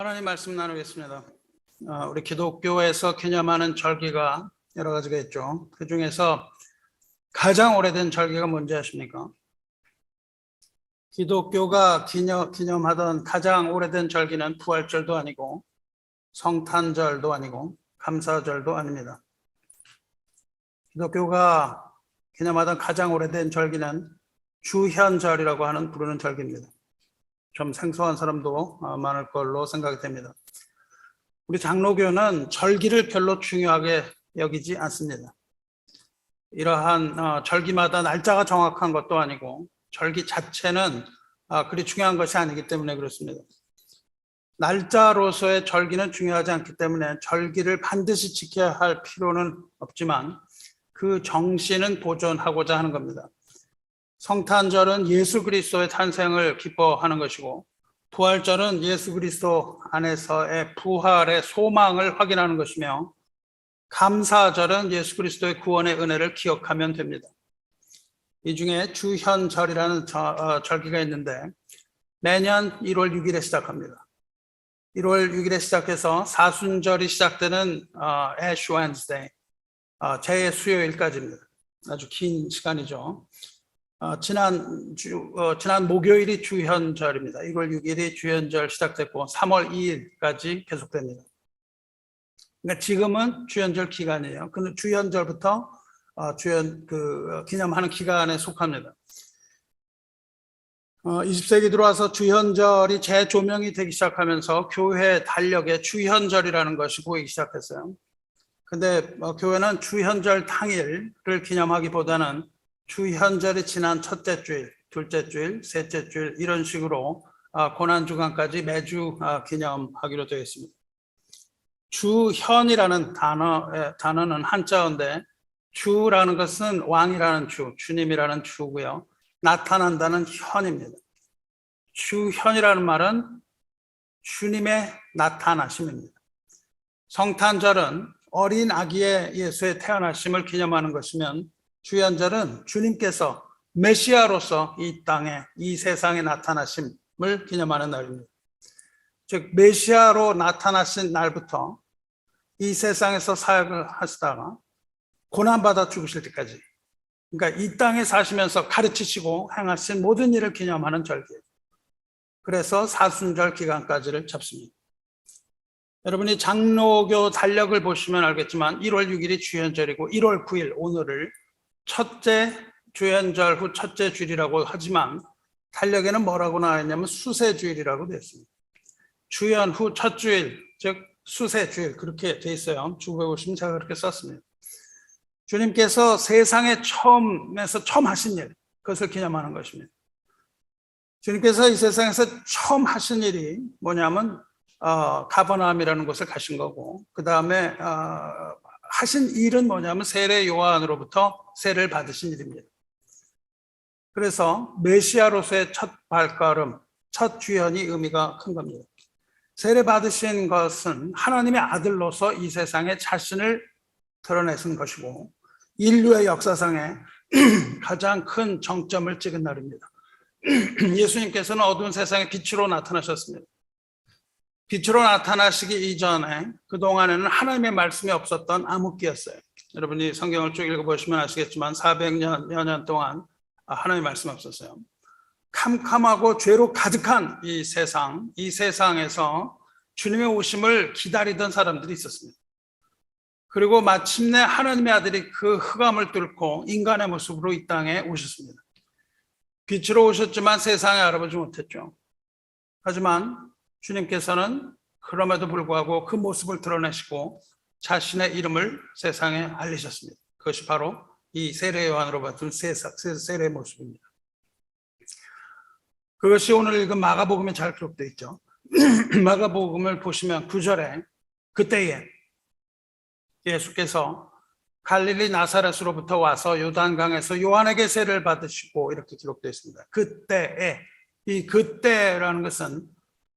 하나님 말씀 나누겠습니다. 우리 기독교에서 기념하는 절기가 여러 가지가 있죠. 그 중에서 가장 오래된 절기가 뭔지 아십니까? 기독교가 기념하던 가장 오래된 절기는 부활절도 아니고 성탄절도 아니고 감사절도 아닙니다. 기독교가 기념하던 가장 오래된 절기는 주현절이라고 부르는 절기입니다. 좀 생소한 사람도 많을 걸로 생각이 됩니다. 우리 장로교는 절기를 별로 중요하게 여기지 않습니다. 이러한 절기마다 날짜가 정확한 것도 아니고 절기 자체는 그리 중요한 것이 아니기 때문에 그렇습니다. 날짜로서의 절기는 중요하지 않기 때문에 절기를 반드시 지켜야 할 필요는 없지만 그 정신은 보존하고자 하는 겁니다. 성탄절은 예수 그리스도의 탄생을 기뻐하는 것이고 부활절은 예수 그리스도 안에서의 부활의 소망을 확인하는 것이며 감사절은 예수 그리스도의 구원의 은혜를 기억하면 됩니다. 이 중에 주현절이라는 절기가 있는데 매년 1월 6일에 시작합니다. 1월 6일에 시작해서 사순절이 시작되는 Ash Wednesday, 제 수요일까지입니다. 아주 긴 시간이죠. 지난 목요일이 주현절입니다. 1월 6일이 주현절 시작됐고 3월 2일까지 계속됩니다. 그러니까 지금은 주현절 기간이에요. 그 주현절부터 기념하는 기간에 속합니다. 20세기 들어와서 주현절이 재조명이 되기 시작하면서 교회 달력에 주현절이라는 것이 보이기 시작했어요. 근데 교회는 주현절 당일을 기념하기보다는 주현절이 지난 첫째 주일, 둘째 주일, 셋째 주일 이런 식으로 고난주간까지 매주 기념하기로 되어 있습니다. 주현이라는 단어는 한자어인데 주라는 것은 왕이라는 주, 주님이라는 주고요. 나타난다는 현입니다. 주현이라는 말은 주님의 나타나심입니다. 성탄절은 어린 아기의 예수의 태어나심을 기념하는 것이면 주현절은 주님께서 메시아로서 이 땅에, 이 세상에 나타나심을 기념하는 날입니다. 즉 메시아로 나타나신 날부터 이 세상에서 사역을 하시다가 고난받아 죽으실 때까지, 그러니까 이 땅에 사시면서 가르치시고 행하신 모든 일을 기념하는 절기예요. 그래서 사순절 기간까지를 잡습니다. 여러분이 장로교 달력을 보시면 알겠지만 1월 6일이 주현절이고 1월 9일 오늘을 첫째 주현절 후 첫째 주일이라고 하지만 달력에는 뭐라고 나와 있냐면 수세주일이라고 되어 있습니다. 주현 후 첫 주일, 즉 수세주일 그렇게 되어 있어요. 주보에 보시면 제가 그렇게 썼습니다. 주님께서 세상에 처음 하신 일, 그것을 기념하는 것입니다. 주님께서 이 세상에서 처음 하신 일이 뭐냐면 가버나움이라는 곳을 가신 거고, 그 다음에 하신 일은 뭐냐면 세례 요한으로부터 세례를 받으신 일입니다. 그래서 메시아로서의 첫 발걸음, 첫 주현이 의미가 큰 겁니다. 세례 받으신 것은 하나님의 아들로서 이 세상에 자신을 드러내신 것이고 인류의 역사상에 가장 큰 정점을 찍은 날입니다. 예수님께서는 어두운 세상에 빛으로 나타나셨습니다. 빛으로 나타나시기 이전에 그동안에는 하나님의 말씀이 없었던 암흑기였어요. 여러분이 성경을 쭉 읽어보시면 아시겠지만 400여 년 동안 하나님의 말씀이 없었어요. 캄캄하고 죄로 가득한 이 세상에서 주님의 오심을 기다리던 사람들이 있었습니다. 그리고 마침내 하나님의 아들이 그 흑암을 뚫고 인간의 모습으로 이 땅에 오셨습니다. 빛으로 오셨지만 세상에 알아보지 못했죠. 하지만 주님께서는 그럼에도 불구하고 그 모습을 드러내시고 자신의 이름을 세상에 알리셨습니다. 그것이 바로 이 세례 요한으로 받은 세례의 모습입니다. 그것이 오늘 읽은 마가복음에 잘 기록되어 있죠. 마가복음을 보시면 9절에 그때에 예수께서 갈릴리 나사렛으로부터 와서 요단강에서 요한에게 세례를 받으시고 이렇게 기록되어 있습니다. 그때에, 이 그때라는 것은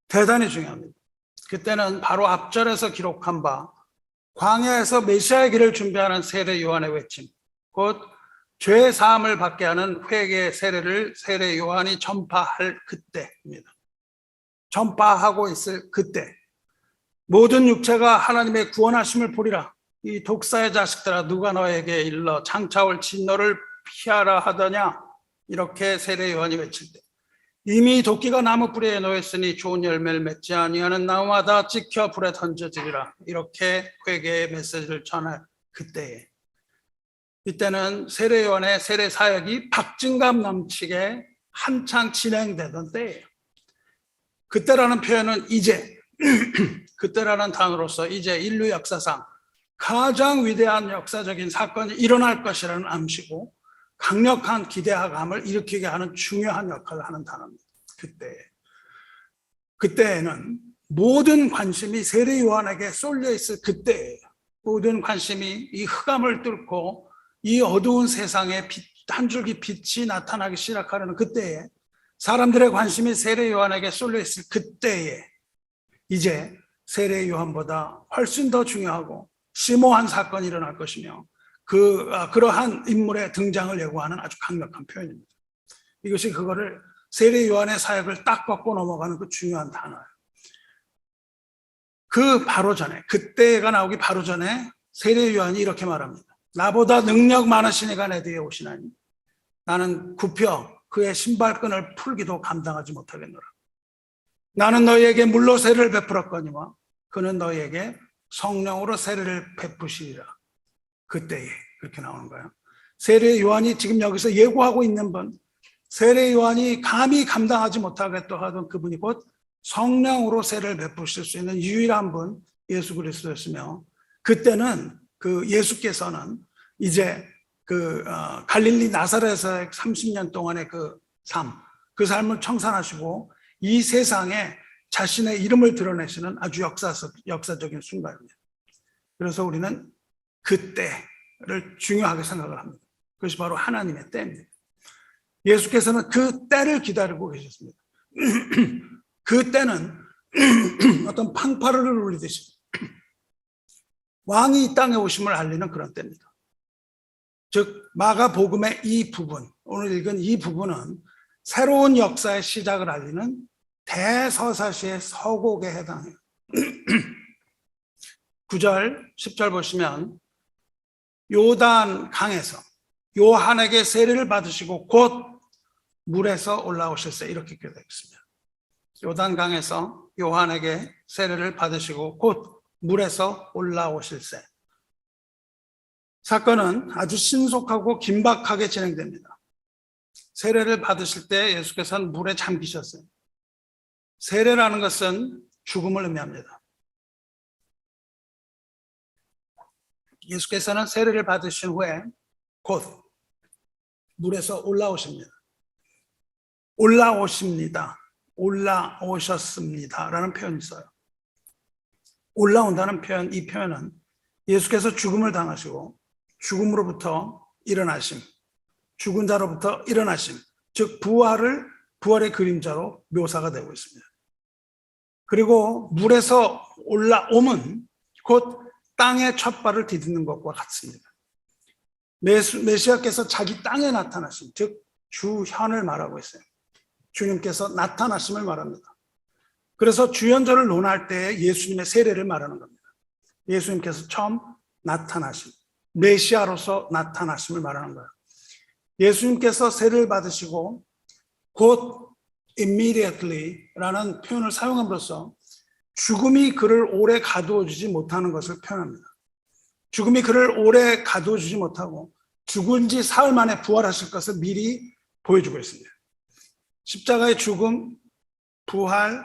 대단히 중요합니다. 그때는 바로 앞절에서 기록한 바 광야에서 메시아의 길을 준비하는 세례 요한의 외침, 곧 죄 사함을 받게 하는 회개의 세례를 세례 요한이 전파할 그때입니다. 전파하고 있을 그때, 모든 육체가 하나님의 구원하심을 보리라. 이 독사의 자식들아, 누가 너에게 일러 장차 올 진노를 피하라 하더냐. 이렇게 세례 요한이 외칠 때, 이미 도끼가 나무 뿌리에 놓였으니 좋은 열매를 맺지 아니하는 나무마다 찍혀 불에 던져지리라. 이렇게 회개의 메시지를 전할 그때에, 이때는 세례 요한의 세례 사역이 박진감 넘치게 한창 진행되던 때예요. 그때라는 표현은 이제, 그때라는 단어로서 이제 인류 역사상 가장 위대한 역사적인 사건이 일어날 것이라는 암시고 강력한 기대감을 일으키게 하는 중요한 역할을 하는 단어입니다. 그때에는 모든 관심이 세례 요한에게 쏠려 있을 그때예요. 모든 관심이 이 흑암을 뚫고 이 어두운 세상에 한 줄기 빛이 나타나기 시작하는 그때에, 사람들의 관심이 세례 요한에게 쏠려 있을 그때에, 이제 세례 요한보다 훨씬 더 중요하고 심오한 사건이 일어날 것이며 그러한 인물의 등장을 예고하는 아주 강력한 표현입니다. 이것이 그거를 세례 요한의 사역을 딱 꺾고 넘어가는 그 중요한 단어예요. 그 바로 전에, 그때가 나오기 바로 전에 세례 요한이 이렇게 말합니다. 나보다 능력 많으신 이가 내 뒤에 오시나니 나는 굽혀 그의 신발끈을 풀기도 감당하지 못하겠노라. 나는 너희에게 물로 세례를 베풀었거니와 그는 너희에게 성령으로 세례를 베푸시리라. 그때에, 그렇게 나오는 거예요. 세례 요한이 지금 여기서 예고하고 있는 분, 세례 요한이 감히 감당하지 못하겠다 하던 그분이 곧 성령으로 세례를 베푸실 수 있는 유일한 분, 예수 그리스도였으며, 그때는 그 예수께서는 이제 갈릴리 나사렛에서 30년 동안의 그 삶을 청산하시고 이 세상에 자신의 이름을 드러내시는 아주 역사적인 순간입니다. 그래서 우리는 그때를 중요하게 생각을 합니다. 그것이 바로 하나님의 때입니다. 예수께서는 그 때를 기다리고 계셨습니다. 그 때는 어떤 팡파르를 울리듯이 왕이 이 땅에 오심을 알리는 그런 때입니다. 즉 마가복음의 이 부분, 오늘 읽은 이 부분은 새로운 역사의 시작을 알리는 대서사시의 서곡에 해당해요. 9절, 10절 보시면 요단 강에서 요한에게 세례를 받으시고 곧 물에서 올라오실세, 이렇게 기록되어 있습니다. 요단 강에서 요한에게 세례를 받으시고 곧 물에서 올라오실세. 사건은 아주 신속하고 긴박하게 진행됩니다. 세례를 받으실 때 예수께서는 물에 잠기셨어요. 세례라는 것은 죽음을 의미합니다. 예수께서는 세례를 받으신 후에 곧 물에서 올라오십니다. 올라오셨습니다 라는 표현이 있어요. 올라온다는 표현, 이 표현은 예수께서 죽음을 당하시고 죽음으로부터 일어나심, 죽은 자로부터 일어나심, 즉 부활의 그림자로 묘사가 되고 있습니다. 그리고 물에서 올라옴은 곧 땅의 첫 발을 디디는 것과 같습니다. 메시아께서 자기 땅에 나타나심, 즉 주현을 말하고 있어요. 주님께서 나타나심을 말합니다. 그래서 주연절을 논할 때 예수님의 세례를 말하는 겁니다. 예수님께서 처음 나타나심, 메시아로서 나타나심을 말하는 거예요. 예수님께서 세례를 받으시고 곧 immediately라는 표현을 사용함으로써 죽음이 그를 오래 가두어 주지 못하는 것을 표현합니다. 죽음이 그를 오래 가두어 주지 못하고 죽은 지 사흘 만에 부활하실 것을 미리 보여주고 있습니다. 십자가의 죽음, 부활,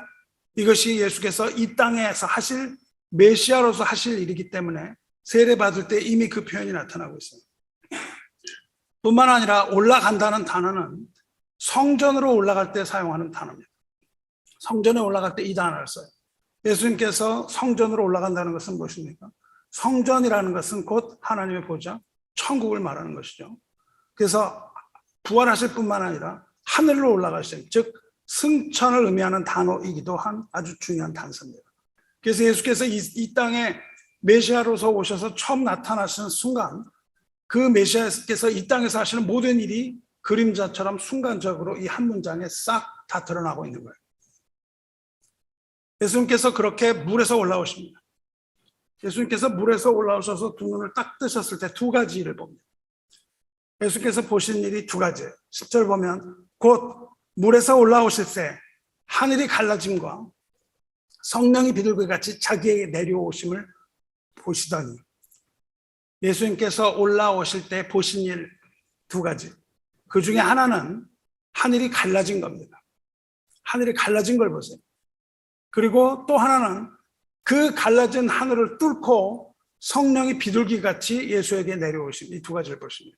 이것이 예수께서 이 땅에서 하실, 메시아로서 하실 일이기 때문에 세례 받을 때 이미 그 표현이 나타나고 있어요. 뿐만 아니라 올라간다는 단어는 성전으로 올라갈 때 사용하는 단어입니다. 성전에 올라갈 때 이 단어를 써요. 예수님께서 성전으로 올라간다는 것은 무엇입니까? 성전이라는 것은 곧 하나님의 보좌, 천국을 말하는 것이죠. 그래서 부활하실 뿐만 아니라 하늘로 올라가신, 즉 승천을 의미하는 단어이기도 한 아주 중요한 단서입니다. 그래서 예수께서 이 땅에 메시아로서 오셔서 처음 나타나시는 순간, 그 메시아께서 이 땅에서 하시는 모든 일이 그림자처럼 순간적으로 이 한 문장에 싹 다 드러나고 있는 거예요. 예수님께서 그렇게 물에서 올라오십니다. 예수님께서 물에서 올라오셔서 두 눈을 딱 뜨셨을 때 두 가지 일을 봅니다. 예수님께서 보신 일이 두 가지예요. 10절 보면 곧 물에서 올라오실 때 하늘이 갈라짐과 성령이 비둘기같이 자기에게 내려오심을 보시더니, 예수님께서 올라오실 때 보신 일 두 가지, 그 중에 하나는 하늘이 갈라진 겁니다. 하늘이 갈라진 걸 보세요. 그리고 또 하나는 그 갈라진 하늘을 뚫고 성령이 비둘기같이 예수에게 내려오심, 이 두 가지를 보십니다.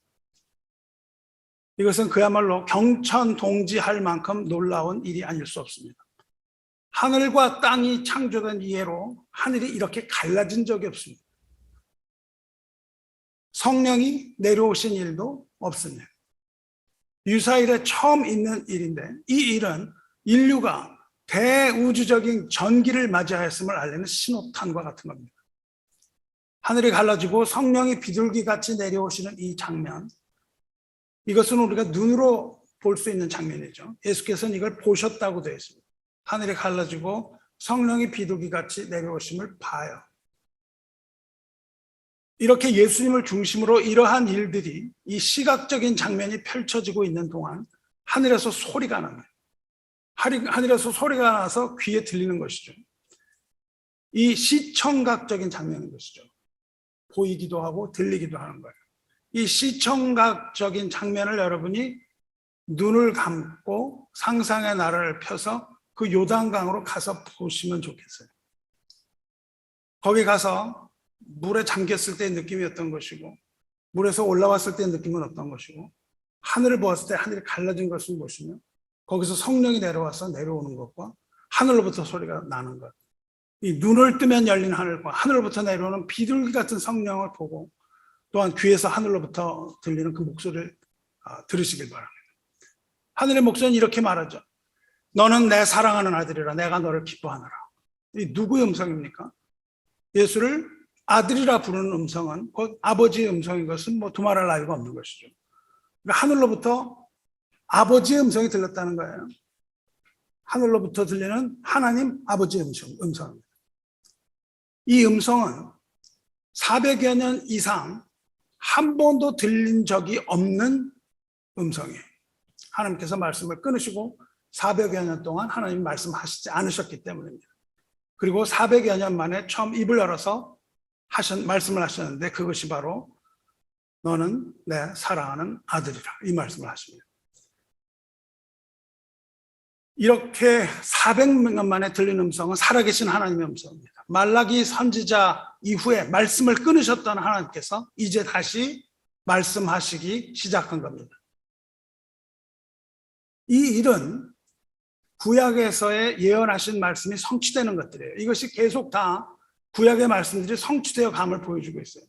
이것은 그야말로 경천동지할 만큼 놀라운 일이 아닐 수 없습니다. 하늘과 땅이 창조된 이해로 하늘이 이렇게 갈라진 적이 없습니다. 성령이 내려오신 일도 없습니다. 유사일에 처음 있는 일인데, 이 일은 인류가 대우주적인 전기를 맞이하였음을 알리는 신호탄과 같은 겁니다. 하늘이 갈라지고 성령이 비둘기같이 내려오시는 이 장면, 이것은 우리가 눈으로 볼 수 있는 장면이죠. 예수께서는 이걸 보셨다고 되어 있습니다. 하늘이 갈라지고 성령이 비둘기같이 내려오심을 봐요. 이렇게 예수님을 중심으로 이러한 일들이, 이 시각적인 장면이 펼쳐지고 있는 동안 하늘에서 소리가 납니다. 하늘에서 소리가 나서 귀에 들리는 것이죠. 이 시청각적인 장면인 것이죠. 보이기도 하고 들리기도 하는 거예요. 이 시청각적인 장면을 여러분이 눈을 감고 상상의 나래를 펴서 그 요단강으로 가서 보시면 좋겠어요. 거기 가서 물에 잠겼을 때의 느낌이 어떤 것이고, 물에서 올라왔을 때의 느낌은 어떤 것이고, 하늘을 보았을 때 하늘이 갈라진 것을 보시면 거기서 성령이 내려와서 내려오는 것과 하늘로부터 소리가 나는 것, 이 눈을 뜨면 열린 하늘과 하늘로부터 내려오는 비둘기 같은 성령을 보고, 또한 귀에서 하늘로부터 들리는 그 목소리를 들으시길 바랍니다. 하늘의 목소리는 이렇게 말하죠. 너는 내 사랑하는 아들이라, 내가 너를 기뻐하노라. 이 누구의 음성입니까? 예수를 아들이라 부르는 음성은 곧 아버지의 음성인 것은 뭐 두말할 나위가 없는 것이죠. 그러니까 하늘로부터 아버지의 음성이 들렸다는 거예요. 하늘로부터 들리는 하나님 아버지의 음성입니다. 이 음성은 400여 년 이상 한 번도 들린 적이 없는 음성이에요. 하나님께서 말씀을 끊으시고 400여 년 동안 하나님 말씀하시지 않으셨기 때문입니다. 그리고 400여 년 만에 처음 입을 열어서 말씀을 하셨는데, 그것이 바로 너는 내 사랑하는 아들이라, 이 말씀을 하십니다. 이렇게 400년 만에 들린 음성은 살아계신 하나님의 음성입니다. 말라기 선지자 이후에 말씀을 끊으셨던 하나님께서 이제 다시 말씀하시기 시작한 겁니다. 이 일은 구약에서의 예언하신 말씀이 성취되는 것들이에요. 이것이 계속 다 구약의 말씀들이 성취되어 감을 보여주고 있어요.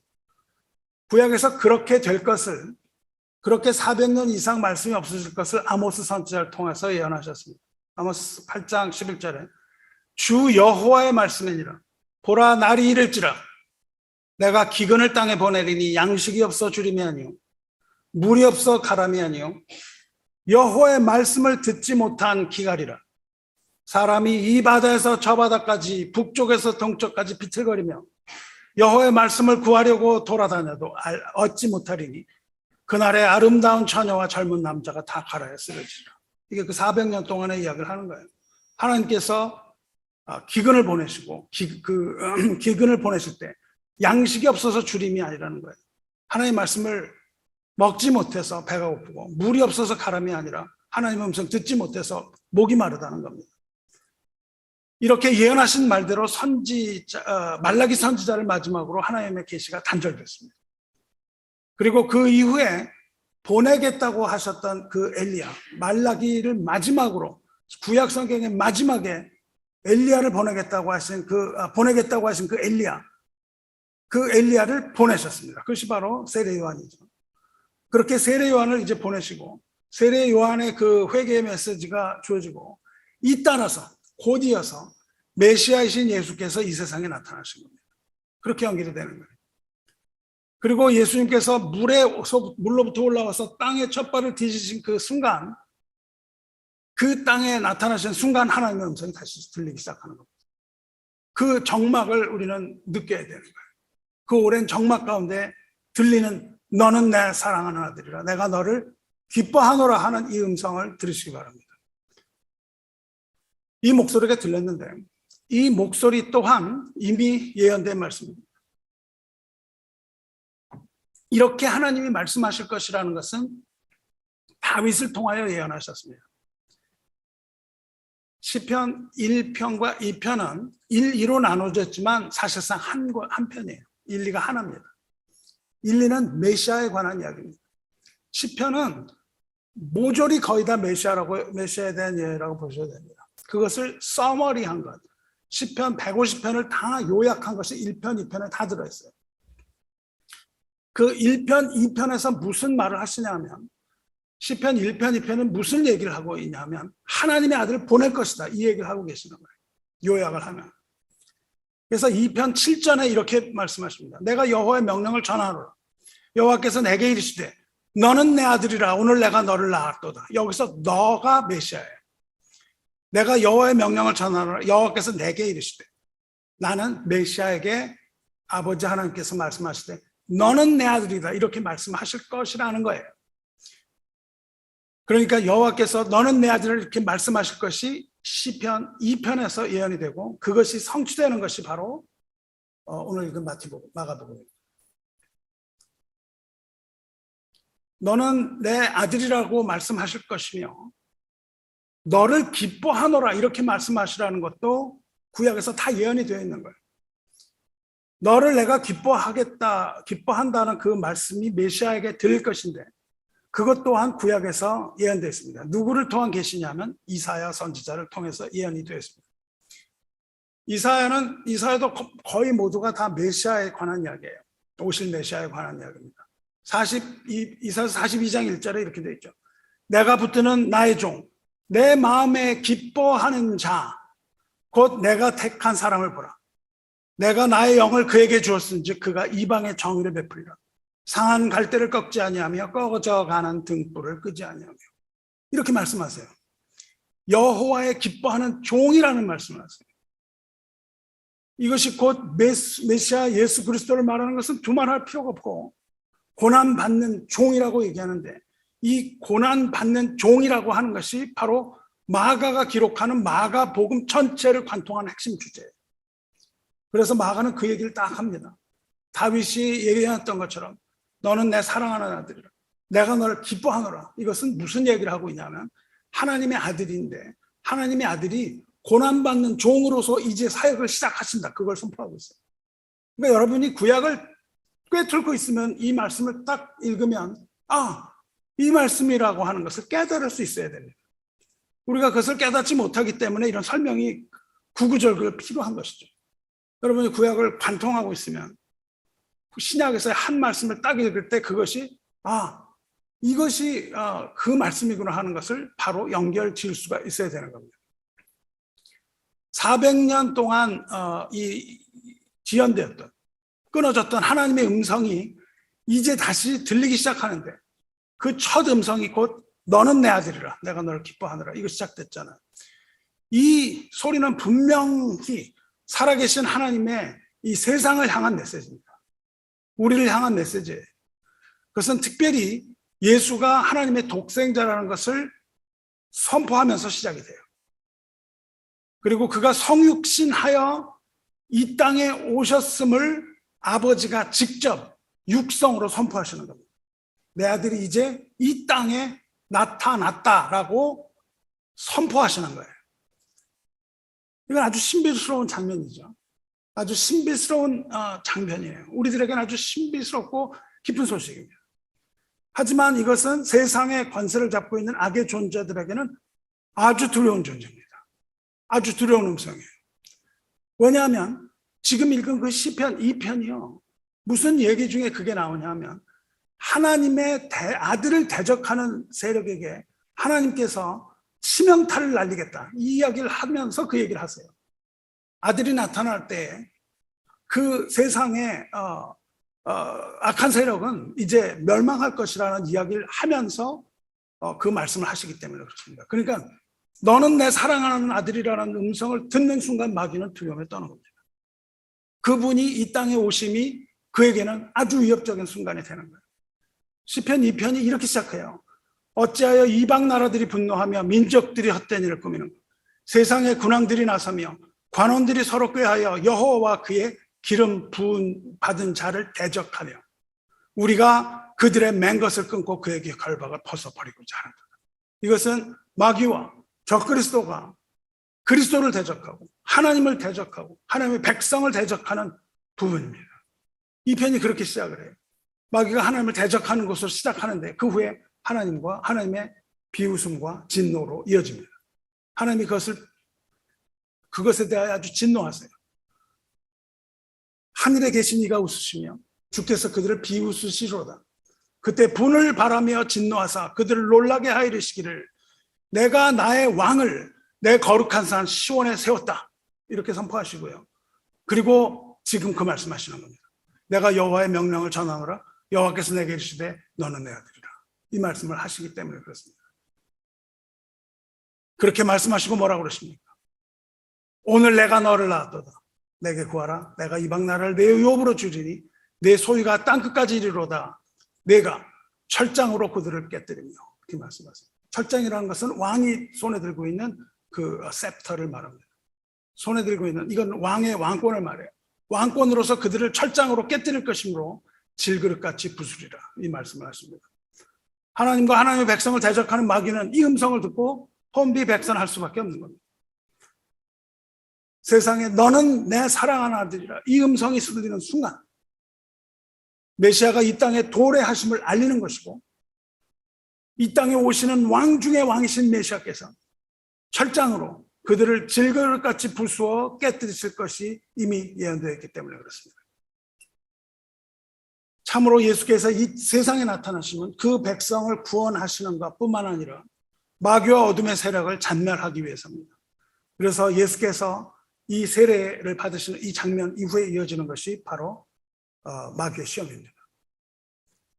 구약에서 그렇게 될 것을, 그렇게 400년 이상 말씀이 없어질 것을 아모스 선지자를 통해서 예언하셨습니다. 아모스 8장 11절에 주 여호와의 말씀이니라. 보라, 날이 이를지라. 내가 기근을 땅에 보내리니 양식이 없어 주림이 아니요 물이 없어 가람이 아니요 여호와의 말씀을 듣지 못한 기갈이라. 사람이 이 바다에서 저 바다까지, 북쪽에서 동쪽까지 비틀거리며 여호와의 말씀을 구하려고 돌아다녀도 얻지 못하리니 그날에 아름다운 처녀와 젊은 남자가 다 갈아에 쓰러지리라. 이게 그 400년 동안의 이야기를 하는 거예요. 하나님께서 기근을 보내시고, 기근을 보내실 때 양식이 없어서 주림이 아니라는 거예요. 하나님의 말씀을 먹지 못해서 배가 고프고, 물이 없어서 가람이 아니라 하나님의 음성 듣지 못해서 목이 마르다는 겁니다. 이렇게 예언하신 말대로 말라기 선지자를 마지막으로 하나님의 계시가 단절됐습니다. 그리고 그 이후에 보내겠다고 하셨던 그 엘리야, 말라기를 마지막으로, 구약 성경의 마지막에 엘리야를 보내겠다고 하신 그 엘리야, 그 엘리야를 보내셨습니다. 그것이 바로 세례 요한이죠. 그렇게 세례 요한을 이제 보내시고, 세례 요한의 그 회개의 메시지가 주어지고, 잇따라서 곧 이어서 메시아이신 예수께서 이 세상에 나타나신 겁니다. 그렇게 연결이 되는 거예요. 그리고 예수님께서 물로부터 올라와서 땅에 첫 발을 디디신 그 순간, 그 땅에 나타나신 순간 하나님의 음성이 다시 들리기 시작하는 겁니다. 그 정막을 우리는 느껴야 되는 거예요. 그 오랜 정막 가운데 들리는 너는 내 사랑하는 아들이라 내가 너를 기뻐하노라 하는 이 음성을 들으시기 바랍니다. 이 목소리가 들렸는데 이 목소리 또한 이미 예언된 말씀입니다. 이렇게 하나님이 말씀하실 것이라는 것은 다윗을 통하여 예언하셨습니다. 시편 1편과 2편은 1, 2로 나눠졌지만 사실상 한 편이에요. 1, 2가 하나입니다. 1, 2는 메시아에 관한 이야기입니다. 시편은 모조리 거의 다 메시아에 대한 예언이라고 보셔야 됩니다. 그것을 서머리한 것, 시편 150편을 다 요약한 것이 1편, 2편에 다 들어있어요. 그 1편, 2편에서 무슨 말을 하시냐면 시편 1편, 2편은 무슨 얘기를 하고 있냐면 하나님의 아들을 보낼 것이다 이 얘기를 하고 계시는 거예요. 요약을 하면. 그래서 2편 7절에 이렇게 말씀하십니다. 내가 여호와의 명령을 전하노라. 여호와께서 내게 이르시되 너는 내 아들이라 오늘 내가 너를 낳았도다. 여기서 너가 메시아예요. 내가 여호와의 명령을 전하노라. 여호와께서 내게 이르시되 나는 메시아에게 아버지 하나님께서 말씀하시되 너는 내 아들이다 이렇게 말씀하실 것이라는 거예요. 그러니까 여호와께서 너는 내 아들을 이렇게 말씀하실 것이 시편 2편에서 예언이 되고 그것이 성취되는 것이 바로 오늘 읽은 마가복음입니다. 너는 내 아들이라고 말씀하실 것이며 너를 기뻐하노라 이렇게 말씀하시라는 것도 구약에서 다 예언이 되어 있는 거예요. 너를 내가 기뻐한다는 그 말씀이 메시아에게 들릴 것인데 그것 또한 구약에서 예언되어 있습니다. 누구를 통한 계시냐면 이사야 선지자를 통해서 예언이 되었습니다. 이사야도 거의 모두가 다 메시아에 관한 이야기예요. 오실 메시아에 관한 이야기입니다. 이사야 42장 1절에 이렇게 되어 있죠. 내가 붙드는 나의 종, 내 마음에 기뻐하는 자, 곧 내가 택한 사람을 보라. 내가 나의 영을 그에게 주었은즉 그가 이방의 정의를 베풀리라. 상한 갈대를 꺾지 아니하며 꺼져가는 등불을 끄지 아니하며 이렇게 말씀하세요. 여호와의 기뻐하는 종이라는 말씀을 하세요. 이것이 곧 메시아 예수 그리스도를 말하는 것은 두말할 필요가 없고 고난받는 종이라고 얘기하는데 이 고난받는 종이라고 하는 것이 바로 마가가 기록하는 마가복음 전체를 관통하는 핵심 주제예요. 그래서 마가는 그 얘기를 딱 합니다. 다윗이 얘기했던 것처럼 너는 내 사랑하는 아들이라 내가 너를 기뻐하노라. 이것은 무슨 얘기를 하고 있냐면 하나님의 아들인데 하나님의 아들이 고난받는 종으로서 이제 사역을 시작하신다. 그걸 선포하고 있어요. 그러니까 여러분이 구약을 꿰뚫고 있으면 이 말씀을 딱 읽으면 이 말씀이라고 하는 것을 깨달을 수 있어야 됩니다. 우리가 그것을 깨닫지 못하기 때문에 이런 설명이 구구절절 필요한 것이죠. 여러분이 구약을 관통하고 있으면 신약에서의 한 말씀을 딱 읽을 때 그것이 이것이 그 말씀이구나 하는 것을 바로 연결 지을 수가 있어야 되는 겁니다. 400년 동안 이 지연되었던 끊어졌던 하나님의 음성이 이제 다시 들리기 시작하는데 그 첫 음성이 곧 너는 내 아들이라 내가 너를 기뻐하노라 이거 시작됐잖아요. 이 소리는 분명히 살아계신 하나님의 이 세상을 향한 메시지입니다. 우리를 향한 메시지예요. 그것은 특별히 예수가 하나님의 독생자라는 것을 선포하면서 시작이 돼요. 그리고 그가 성육신하여 이 땅에 오셨음을 아버지가 직접 육성으로 선포하시는 겁니다. 내 아들이 이제 이 땅에 나타났다라고 선포하시는 거예요. 이건 아주 신비스러운 장면이죠. 아주 신비스러운 장면이에요. 우리들에게는 아주 신비스럽고 깊은 소식입니다. 하지만 이것은 세상의 권세를 잡고 있는 악의 존재들에게는 아주 두려운 존재입니다. 아주 두려운 음성이에요. 왜냐하면 지금 읽은 그 시편 2편이요. 무슨 얘기 중에 그게 나오냐면 하나님의 아들을 대적하는 세력에게 하나님께서 치명타를 날리겠다. 이 이야기를 하면서 그 얘기를 하세요. 아들이 나타날 때 그 세상의 악한 세력은 이제 멸망할 것이라는 이야기를 하면서 그 말씀을 하시기 때문에 그렇습니다. 그러니까 너는 내 사랑하는 아들이라는 음성을 듣는 순간 마귀는 두려움에 떠는 겁니다. 그분이 이 땅에 오심이 그에게는 아주 위협적인 순간이 되는 거예요. 시편 2편이 이렇게 시작해요. 어찌하여 이방 나라들이 분노하며 민족들이 헛된 일을 꾸미는가. 세상의 군왕들이 나서며 관원들이 서로 꾀하여 여호와와 그의 기름 부은 받은 자를 대적하며 우리가 그들의 맹것을 끊고 그에게 걸박을 벗어버리고자 하는 것. 이것은 마귀와 적그리스도가 그리스도를 대적하고 하나님을 대적하고 하나님의 백성을 대적하는 부분입니다. 이 편이 그렇게 시작을 해요. 마귀가 하나님을 대적하는 것으로 시작하는데 그 후에 하나님과 하나님의 비웃음과 진노로 이어집니다. 하나님이 그것에 대하여 아주 진노하세요. 하늘에 계신 이가 웃으시며 주께서 그들을 비웃으시로다. 그때 분을 바라며 진노하사 그들을 놀라게 하여 이르시기를 내가 나의 왕을 내 거룩한 산 시온에 세웠다. 이렇게 선포하시고요. 그리고 지금 그 말씀하시는 겁니다. 내가 여호와의 명령을 전하노라. 여호와께서 내게 이르시되 너는 내 아들이라. 이 말씀을 하시기 때문에 그렇습니다. 그렇게 말씀하시고 뭐라고 그러십니까? 오늘 내가 너를 낳았도다. 내게 구하라. 내가 이방 나라를 내 유업으로 주리니 내 소유가 땅끝까지 이르로다. 내가 철장으로 그들을 깨뜨리며. 이렇게 말씀하세요. 철장이라는 것은 왕이 손에 들고 있는 그 셉터를 말합니다. 손에 들고 있는 이건 왕의 왕권을 말해요. 왕권으로서 그들을 철장으로 깨뜨릴 것이므로 질그릇같이 부수리라. 이 말씀을 하십니다. 하나님과 하나님의 백성을 대적하는 마귀는 이 음성을 듣고 혼비백산할 수밖에 없는 겁니다. 세상에 너는 내 사랑하는 아들이라 이 음성이 들리는 순간 메시아가 이 땅에 도래하심을 알리는 것이고 이 땅에 오시는 왕 중의 왕이신 메시아께서 철장으로 그들을 질그릇같이 부수어 깨뜨리실 것이 이미 예언되어 있기 때문에 그렇습니다. 참으로 예수께서 이 세상에 나타나시면 그 백성을 구원하시는 것뿐만 아니라 마귀와 어둠의 세력을 잔멸하기 위해서입니다. 그래서 예수께서 이 세례를 받으시는 이 장면 이후에 이어지는 것이 바로 마귀의 시험입니다.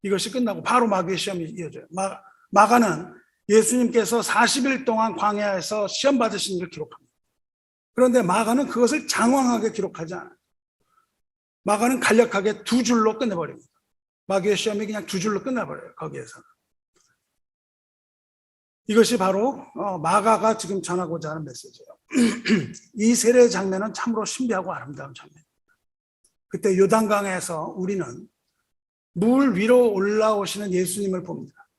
이것이 끝나고 바로 마귀의 시험이 이어져요. 마가는 예수님께서 40일 동안 광야에서 시험 받으신 일을 기록합니다. 그런데 마가는 그것을 장황하게 기록하지 않아요. 마가는 간략하게 두 줄로 끝내버립니다. 마귀의 시험이 그냥 두 줄로 끝나버려요. 거기에서. 이것이 바로 마가가 지금 전하고자 하는 메시지예요. 이 세례 장면은 참으로 신비하고 아름다운 장면입니다. 그때 요단강에서 우리는 물 위로 올라오시는 예수님을 봅니다.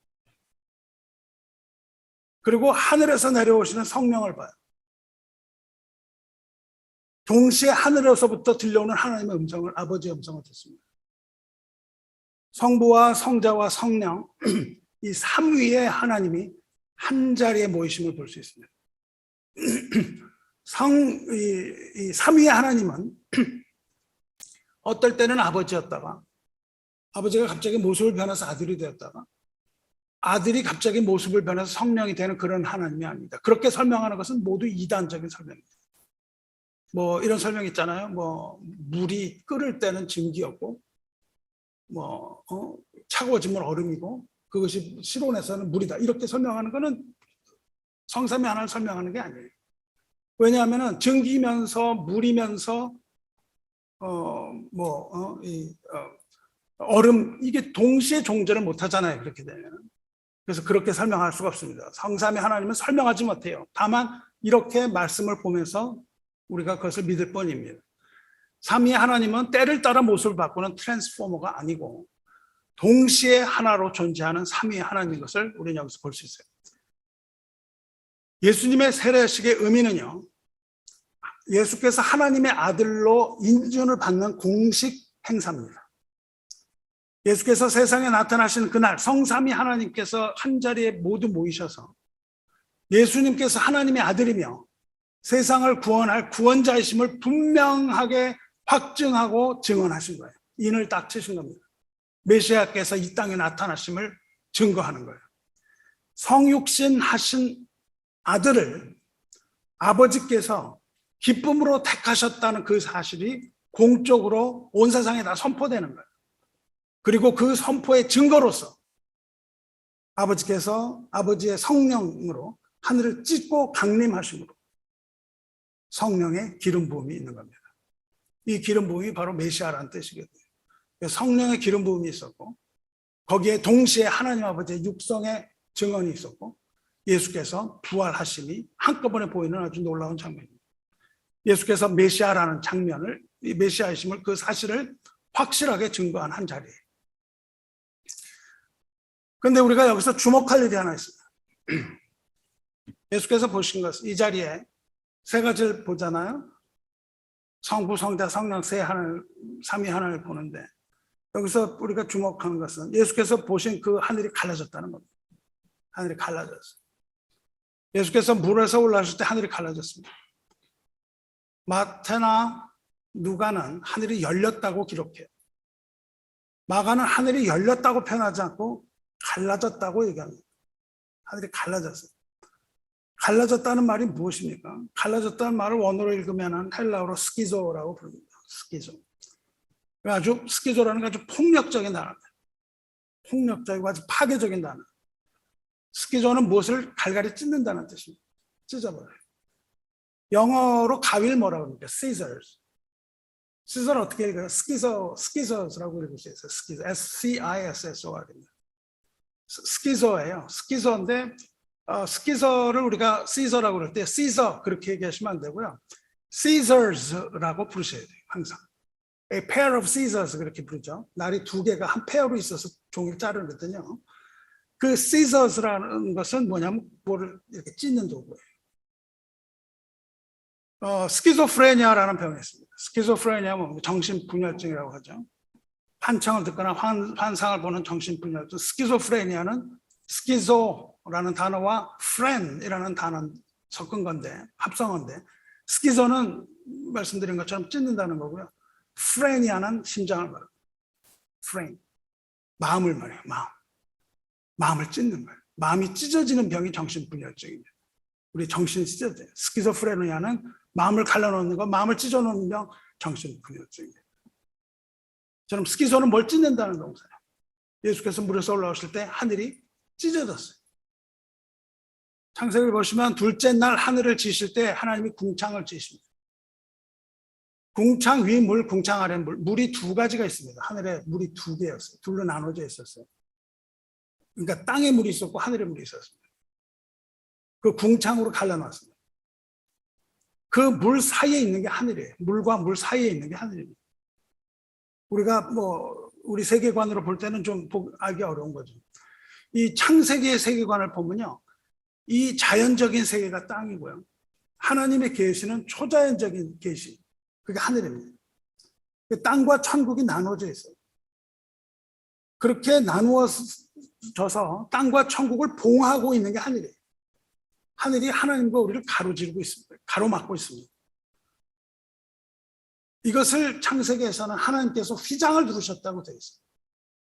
그리고 하늘에서 내려오시는 성령을 봐요. 동시에 하늘에서부터 들려오는 하나님의 음성을, 아버지의 음성을 듣습니다. 성부와 성자와 성령, 이 삼위의 하나님이 한 자리에 모이심을 볼 수 있습니다. 이 삼위의 하나님은 어떨 때는 아버지였다가 아버지가 갑자기 모습을 변해서 아들이 되었다가 아들이 갑자기 모습을 변해서 성령이 되는 그런 하나님이 아닙니다. 그렇게 설명하는 것은 모두 이단적인 설명입니다. 뭐 이런 설명 있잖아요. 뭐 물이 끓을 때는 증기였고 차가워지면 얼음이고 그것이 실온에서는 물이다. 이렇게 설명하는 것은 성삼위 하나를 설명하는 게 아니에요. 왜냐하면 증기면서 물이면서 얼음 이게 동시에 존재를 못하잖아요. 그렇게 되면. 그래서 그렇게 설명할 수가 없습니다. 성삼위 하나님은 설명하지 못해요. 다만 이렇게 말씀을 보면서 우리가 그것을 믿을 뿐입니다. 삼위 하나님은 때를 따라 모습을 바꾸는 트랜스포머가 아니고 동시에 하나로 존재하는 삼위 하나님인 것을 우리는 여기서 볼 수 있어요. 예수님의 세례식의 의미는요, 예수께서 하나님의 아들로 인준을 받는 공식 행사입니다. 예수께서 세상에 나타나신 그날 성삼위 하나님께서 한자리에 모두 모이셔서 예수님께서 하나님의 아들이며 세상을 구원할 구원자이심을 분명하게 확증하고 증언하신 거예요. 인을 딱 치신 겁니다. 메시아께서 이 땅에 나타나심을 증거하는 거예요. 성육신 하신 아들을 아버지께서 기쁨으로 택하셨다는 그 사실이 공적으로 온 세상에 다 선포되는 거예요. 그리고 그 선포의 증거로서 아버지께서 아버지의 성령으로 하늘을 찢고 강림하심으로 성령의 기름 부음이 있는 겁니다. 이 기름 부음이 바로 메시아라는 뜻이거든요. 성령의 기름 부음이 있었고 거기에 동시에 하나님 아버지의 육성의 증언이 있었고 예수께서 부활하심이 한꺼번에 보이는 아주 놀라운 장면입니다. 예수께서 메시아라는 장면을, 이 메시아이심을, 그 사실을 확실하게 증거한 한 자리예요. 그런데 우리가 여기서 주목할 일이 하나 있습니다. 예수께서 보신 것은 이 자리에 세 가지를 보잖아요. 성부, 성자, 성령 세 하늘, 삼위 하나를 보는데 여기서 우리가 주목하는 것은 예수께서 보신 그 하늘이 갈라졌다는 겁니다. 하늘이 갈라졌어요. 예수께서 물에서 올라오실 때 하늘이 갈라졌습니다. 마태나 누가는 하늘이 열렸다고 기록해요. 마가는 하늘이 열렸다고 표현하지 않고 갈라졌다고 얘기합니다. 하늘이 갈라졌어요. 갈라졌다는 말이 무엇입니까? 갈라졌다는 말을 원어로 읽으면 헬라어로 스키조라고 부릅니다. 스키조. 아주 스키조라는 게 아주 폭력적인 단어입니다. 폭력적이고 아주 파괴적인 단어. 스키조는 무엇을 갈갈이 찢는다는 뜻입니다. 찢어버려요. 영어로 가위를 뭐라고 합니까? scissors. scissors 어떻게 읽어요? scissors라고 읽을 수 있어요. scissors. S-C-I-S-S-Or입니다. 스키저예요. 스키저인데 스키저를 우리가 시저라고 그럴 때 시저 그렇게 얘기하시면 안 되고요. Caesars라고 부르셔야 돼요. 항상. A pair of scissors 그렇게 부르죠. 날이 두 개가 한 페어로 있어서 종이를 자르거든요. 그 scissors라는 것은 뭐냐면 뭐를 이렇게 찢는 도구예요. 스키조프레니아라는 병이 있습니다. 스키조프레니아는 정신분열증이라고 하죠. 환청을 듣거나 환상을 보는 정신분열증. 스키조프레니아는 스키조라는 단어와 프렌이라는 단어 섞은 건데, 합성어인데, 스키조는 말씀드린 것처럼 찢는다는 거고요. 프레니아는 심장을 말해요. 프레인. 마음을 말해요. 마음을 찢는 거예요. 마음이 찢어지는 병이 정신분열증입니다. 우리 정신이 찢어져요. 스키조프레니아는 마음을 갈라놓는 거, 마음을 찢어놓는 병, 정신분열증입니다. 저는 스키조는 뭘 찢는다는 동사예요. 예수께서 물에서 올라오실 때 하늘이 찢어졌어요. 창세기를 보시면 둘째 날 하늘을 지실 때 하나님이 궁창을 지십니다. 궁창 위 물, 궁창 아래 물. 물이 두 가지가 있습니다. 하늘에 물이 두 개였어요. 둘로 나눠져 있었어요. 그러니까 땅에 물이 있었고 하늘에 물이 있었습니다. 그 궁창으로 갈라놨습니다. 그 물 사이에 있는 게 하늘이에요. 물과 물 사이에 있는 게 하늘입니다. 우리가 우리 세계관으로 볼 때는 좀 알기 어려운 거죠. 이 창세기의 세계관을 보면요, 이 자연적인 세계가 땅이고요, 하나님의 계시는 초자연적인 계시, 그게 하늘입니다. 땅과 천국이 나눠져 있어요. 그렇게 나누어져서 땅과 천국을 봉하고 있는 게 하늘이에요. 하늘이 하나님과 우리를 가로지르고 있습니다. 가로막고 있습니다. 이것을 창세기에서는 하나님께서 휘장을 두르셨다고 되어 있어요.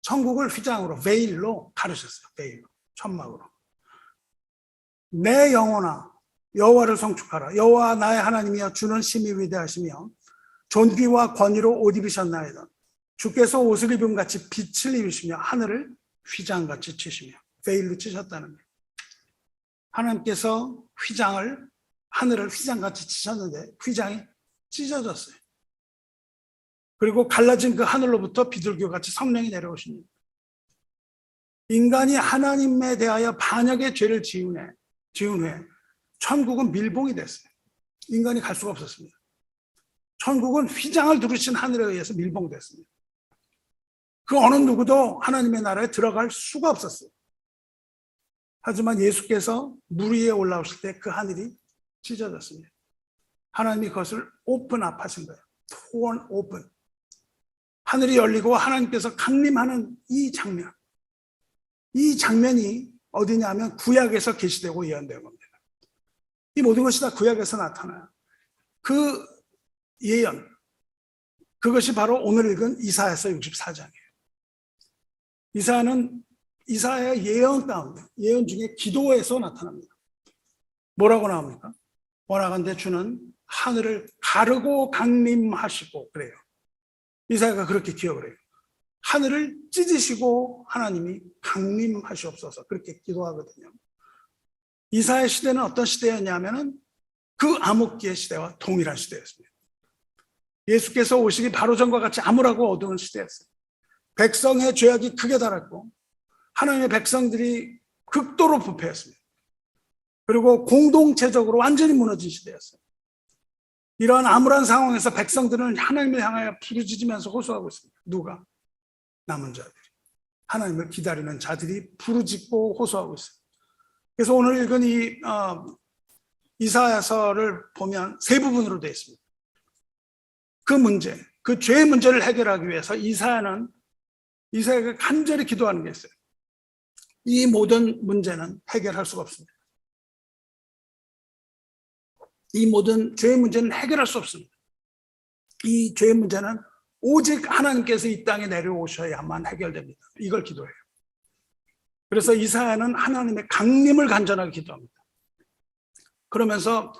천국을 휘장으로, 베일로 가르셨어요. 베일로, 천막으로. 내 영혼아 여호와를 송축하라. 여호와 나의 하나님이여 주는 심히 위대하시며 존귀와 권위로 옷 입으셨나이다. 주께서 옷을 입은 같이 빛을 입으시며 하늘을 휘장같이 치시며, 베일로 치셨다는 거예요. 하나님께서 하늘을 휘장같이 치셨는데 휘장이 찢어졌어요. 그리고 갈라진 그 하늘로부터 비둘기같이 성령이 내려오십니다. 인간이 하나님에 대하여 반역의 죄를 지은 후에 천국은 밀봉이 됐어요. 인간이 갈 수가 없었습니다. 천국은 휘장을 두르신 하늘에 의해서 밀봉됐습니다. 그 어느 누구도 하나님의 나라에 들어갈 수가 없었어요. 하지만 예수께서 물 위에 올라오실 때 그 하늘이 찢어졌습니다. 하나님이 그것을 오픈업 하신 거예요. torn open. 하늘이 열리고 하나님께서 강림하는 이 장면이 어디냐면 구약에서 계시되고 예언된 겁니다. 이 모든 것이 다 구약에서 나타나요. 그 예언, 그것이 바로 오늘 읽은 이사야서 64장이에요. 이사야의 예언 가운데, 예언 중에 기도에서 나타납니다. 뭐라고 나옵니까? 원하건대 주는 하늘을 가르고 강림하시고 그래요. 이사야가 그렇게 기억을 해요. 하늘을 찢으시고 하나님이 강림하시옵소서, 그렇게 기도하거든요. 이사야 시대는 어떤 시대였냐면은 그 암흑기의 시대와 동일한 시대였습니다. 예수께서 오시기 바로 전과 같이 암울하고 어두운 시대였어요. 백성의 죄악이 크게 달았고 하나님의 백성들이 극도로 부패했습니다. 그리고 공동체적으로 완전히 무너진 시대였어요. 이러한 암울한 상황에서 백성들은 하나님을 향하여 부르짖으면서 호소하고 있습니다. 누가? 남은 자들이. 하나님을 기다리는 자들이 부르짖고 호소하고 있어요. 그래서 오늘 읽은 이 이사야서를 보면 세 부분으로 되어 있습니다. 그 문제, 그 죄의 문제를 해결하기 위해서 이사야가 간절히 기도하는 게 있어요. 이 모든 문제는 해결할 수가 없습니다. 이 모든 죄의 문제는 해결할 수 없습니다. 이 죄의 문제는 오직 하나님께서 이 땅에 내려오셔야만 해결됩니다. 이걸 기도해요. 그래서 이사야는 하나님의 강림을 간절하게 기도합니다. 그러면서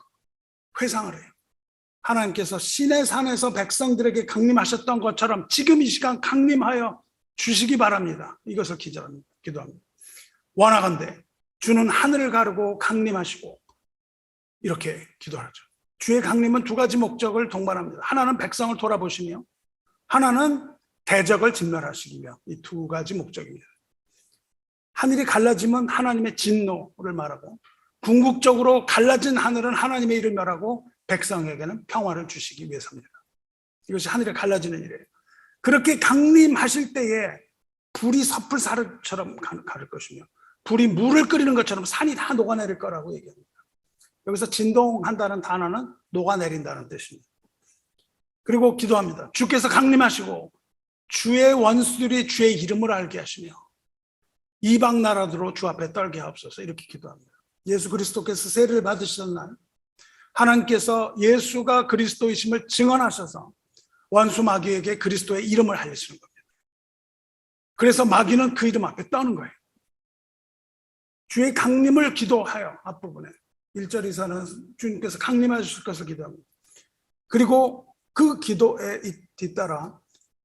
회상을 해요. 하나님께서 시내산에서 백성들에게 강림하셨던 것처럼 지금 이 시간 강림하여 주시기 바랍니다. 이것을 기도합니다. 원하건대 주는 하늘을 가르고 강림하시고, 이렇게 기도하죠. 주의 강림은 두 가지 목적을 동반합니다. 하나는 백성을 돌아보시며 하나는 대적을 진멸하시며, 이 두 가지 목적입니다. 하늘이 갈라지면 하나님의 진노를 말하고, 궁극적으로 갈라진 하늘은 하나님의 일을 멸하고 백성에게는 평화를 주시기 위해서입니다. 이것이 하늘이 갈라지는 일이에요. 그렇게 강림하실 때에 불이 섣불사르처럼 가를 것이며 불이 물을 끓이는 것처럼 산이 다 녹아내릴 거라고 얘기합니다. 여기서 진동한다는 단어는 녹아내린다는 뜻입니다. 그리고 기도합니다. 주께서 강림하시고 주의 원수들이 주의 이름을 알게 하시며 이방 나라들로 주 앞에 떨게 하옵소서, 이렇게 기도합니다. 예수 그리스도께서 세례를 받으시던 날 하나님께서 예수가 그리스도이심을 증언하셔서 원수 마귀에게 그리스도의 이름을 알리시는 겁니다. 그래서 마귀는 그 이름 앞에 떠는 거예요. 주의 강림을 기도하여 앞부분에 1절에서는 주님께서 강림하실 것을 기도합니다. 그리고 그 기도에 뒤따라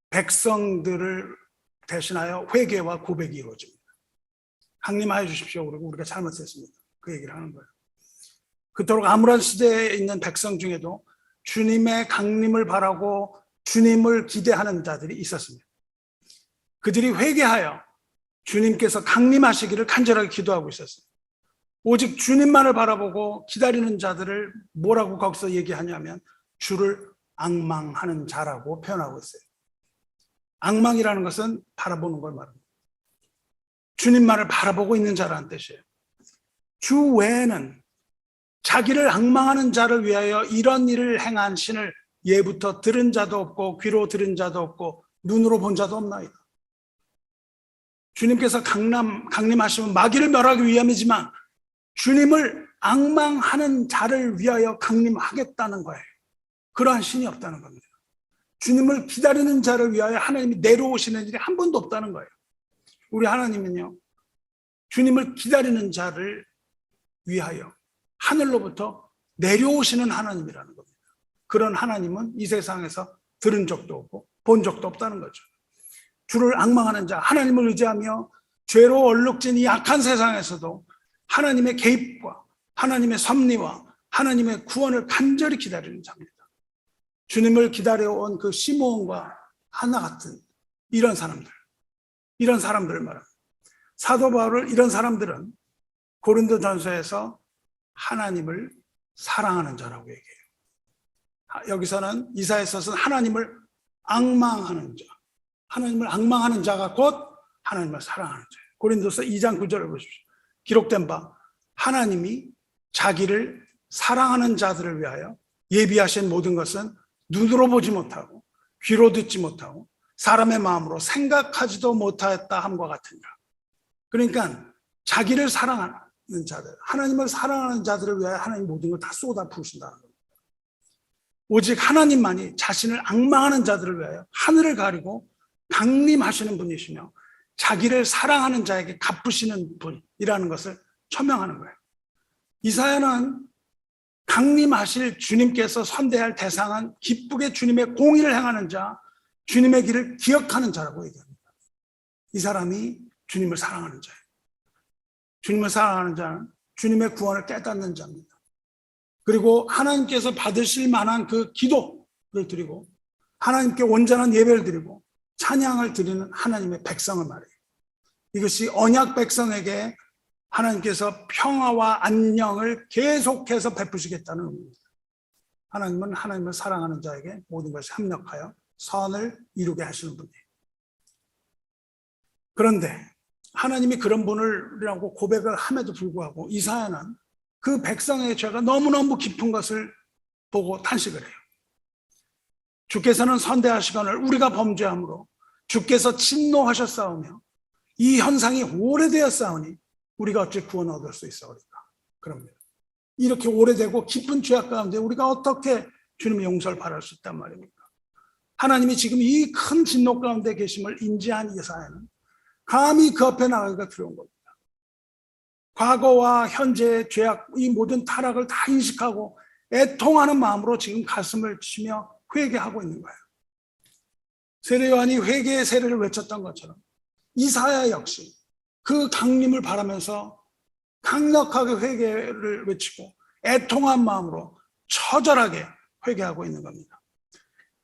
백성들을 대신하여 회개와 고백이 이루어집니다. 강림하여 주십시오. 그리고 우리가 잘못했습니다. 그 얘기를 하는 거예요. 그토록 암울한 시대에 있는 백성 중에도 주님의 강림을 바라고 주님을 기대하는 자들이 있었습니다. 그들이 회개하여 주님께서 강림하시기를 간절하게 기도하고 있었어요. 오직 주님만을 바라보고 기다리는 자들을 뭐라고 거기서 얘기하냐면 주를 앙망하는 자라고 표현하고 있어요. 앙망이라는 것은 바라보는 걸 말합니다. 주님만을 바라보고 있는 자라는 뜻이에요. 주 외에는 자기를 앙망하는 자를 위하여 이런 일을 행한 신을 예부터 들은 자도 없고 귀로 들은 자도 없고 눈으로 본 자도 없나이다. 주님께서 강림하시면 마귀를 멸하기 위함이지만 주님을 앙망하는 자를 위하여 강림하겠다는 거예요. 그러한 신이 없다는 겁니다. 주님을 기다리는 자를 위하여 하나님이 내려오시는 일이 한 번도 없다는 거예요. 우리 하나님은요, 주님을 기다리는 자를 위하여 하늘로부터 내려오시는 하나님이라는 겁니다. 그런 하나님은 이 세상에서 들은 적도 없고 본 적도 없다는 거죠. 주를 앙망하는 자, 하나님을 의지하며 죄로 얼룩진 이 악한 세상에서도 하나님의 개입과 하나님의 섭리와 하나님의 구원을 간절히 기다리는 자입니다. 주님을 기다려온 그 시므온과 하나 같은 이런 사람들을 말합니다. 사도 바울을 이런 사람들은 고린도전서에서 하나님을 사랑하는 자라고 얘기해요. 여기서는 이사야서는 하나님을 앙망하는 자, 하나님을 앙망하는 자가 곧 하나님을 사랑하는 자예요. 고린도서 2장 9절을 보십시오. 기록된 바 하나님이 자기를 사랑하는 자들을 위하여 예비하신 모든 것은 눈으로 보지 못하고 귀로 듣지 못하고 사람의 마음으로 생각하지도 못하였다 함과 같으니라. 그러니까 자기를 사랑하는 자들, 하나님을 사랑하는 자들을 위하여 하나님 모든 걸 다 쏟아 부으신다는 겁니다. 오직 하나님만이 자신을 앙망하는 자들을 위하여 하늘을 가리고 강림하시는 분이시며 자기를 사랑하는 자에게 갚으시는 분이라는 것을 천명하는 거예요. 이사야는 강림하실 주님께서 선대할 대상은 기쁘게 주님의 공의를 행하는 자, 주님의 길을 기억하는 자라고 얘기합니다. 이 사람이 주님을 사랑하는 자예요. 주님을 사랑하는 자는 주님의 구원을 깨닫는 자입니다. 그리고 하나님께서 받으실 만한 그 기도를 드리고 하나님께 온전한 예배를 드리고 찬양을 드리는 하나님의 백성을 말해요. 이것이 언약 백성에게 하나님께서 평화와 안녕을 계속해서 베푸시겠다는 의미입니다. 하나님은 하나님을 사랑하는 자에게 모든 것이 합력하여 선을 이루게 하시는 분이에요. 그런데 하나님이 그런 분이라고 고백을 함에도 불구하고 이사야는 그 백성의 죄가 너무너무 깊은 것을 보고 탄식을 해요. 주께서는 선대하시거늘 우리가 범죄함으로 주께서 진노하셨사오며 이 현상이 오래되었사오니 우리가 어찌 구원을 얻을 수 있사오리까. 그럽니다. 이렇게 오래되고 깊은 죄악 가운데 우리가 어떻게 주님의 용서를 바랄 수 있단 말입니까? 하나님이 지금 이 큰 진노 가운데 계심을 인지한 이사야는 감히 그 앞에 나가기가 두려운 겁니다. 과거와 현재의 죄악, 이 모든 타락을 다 인식하고 애통하는 마음으로 지금 가슴을 치며 회개하고 있는 거예요. 세례 요한이 회개의 세례를 외쳤던 것처럼 이사야 역시 그 강림을 바라면서 강력하게 회개를 외치고 애통한 마음으로 처절하게 회개하고 있는 겁니다.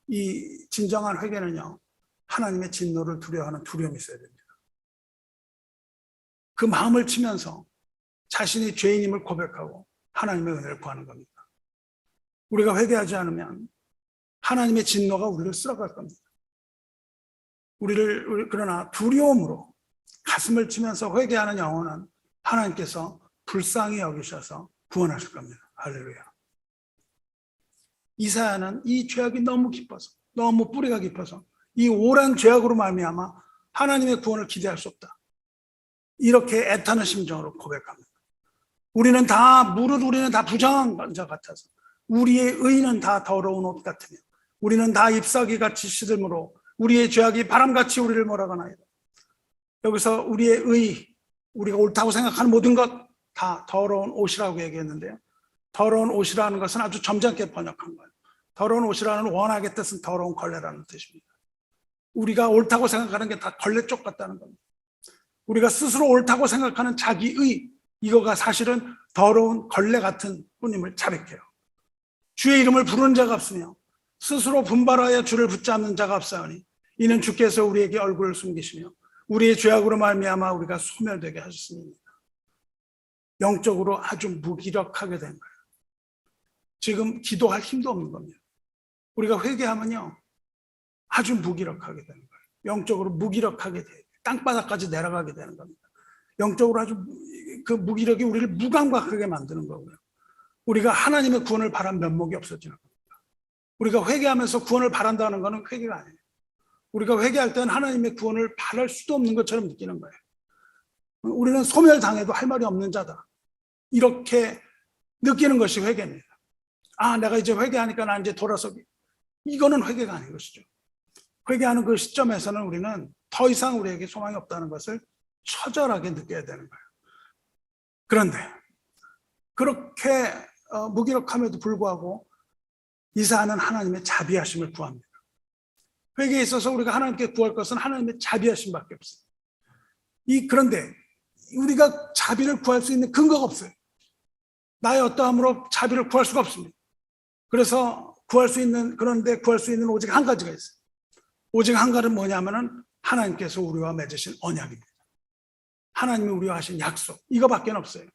이 진정한 회개는요, 하나님의 진노를 두려워하는 두려움이 있어야 됩니다. 그 마음을 치면서 자신이 죄인임을 고백하고 하나님의 은혜를 구하는 겁니다. 우리가 회개하지 않으면 하나님의 진노가 우리를 쓸어갈 겁니다. 그러나 두려움으로 가슴을 치면서 회개하는 영혼은 하나님께서 불쌍히 여기셔서 구원하실 겁니다. 할렐루야. 이사야는 이 죄악이 너무 깊어서, 너무 뿌리가 깊어서 이 오랜 죄악으로 말미암아 하나님의 구원을 기대할 수 없다, 이렇게 애타는 심정으로 고백합니다. 우리는 다 부정한 자 같아서 우리의 의는 다 더러운 옷 같으며 우리는 다 잎사귀같이 시들므로 우리의 죄악이 바람같이 우리를 몰아가나이다. 여기서 우리의 의, 우리가 옳다고 생각하는 모든 것 다 더러운 옷이라고 얘기했는데요. 더러운 옷이라는 것은 아주 점잖게 번역한 거예요. 더러운 옷이라는 원학의 뜻은 더러운 걸레라는 뜻입니다. 우리가 옳다고 생각하는 게 다 걸레 쪽 같다는 겁니다. 우리가 스스로 옳다고 생각하는 자기의, 이거가 사실은 더러운 걸레 같은 뿐임을 자백해요. 주의 이름을 부르는 자가 없으며 스스로 분발하여 주를 붙잡는 자가 없사오니 이는 주께서 우리에게 얼굴을 숨기시며 우리의 죄악으로 말미암아 우리가 소멸되게 하셨습니다. 영적으로 아주 무기력하게 된 거예요. 지금 기도할 힘도 없는 겁니다. 우리가 회개하면요, 아주 무기력하게 되는 거예요. 영적으로 무기력하게 돼요. 땅바닥까지 내려가게 되는 겁니다. 영적으로 아주 그 무기력이 우리를 무감각하게 만드는 거고요. 우리가 하나님의 구원을 바란 면목이 없어지는 겁니다. 우리가 회개하면서 구원을 바란다는 것은 회개가 아니에요. 우리가 회개할 때는 하나님의 구원을 바랄 수도 없는 것처럼 느끼는 거예요. 우리는 소멸당해도 할 말이 없는 자다, 이렇게 느끼는 것이 회개입니다. 아, 내가 이제 회개하니까 나 이제 돌아서기. 이거는 회개가 아닌 것이죠. 회개하는 그 시점에서는 우리는 더 이상 우리에게 소망이 없다는 것을 처절하게 느껴야 되는 거예요. 그런데 그렇게 무기력함에도 불구하고 이사야는 하나님의 자비하심을 구합니다. 회개에 있어서 우리가 하나님께 구할 것은 하나님의 자비하심밖에 없어요. 그런데 우리가 자비를 구할 수 있는 근거가 없어요. 나의 어떠함으로 자비를 구할 수가 없습니다. 그래서 그런데 구할 수 있는 오직 한 가지가 있어요. 오직 한 가지는 뭐냐면은 하나님께서 우리와 맺으신 언약입니다. 하나님이 우리와 하신 약속, 이거밖에 없어요.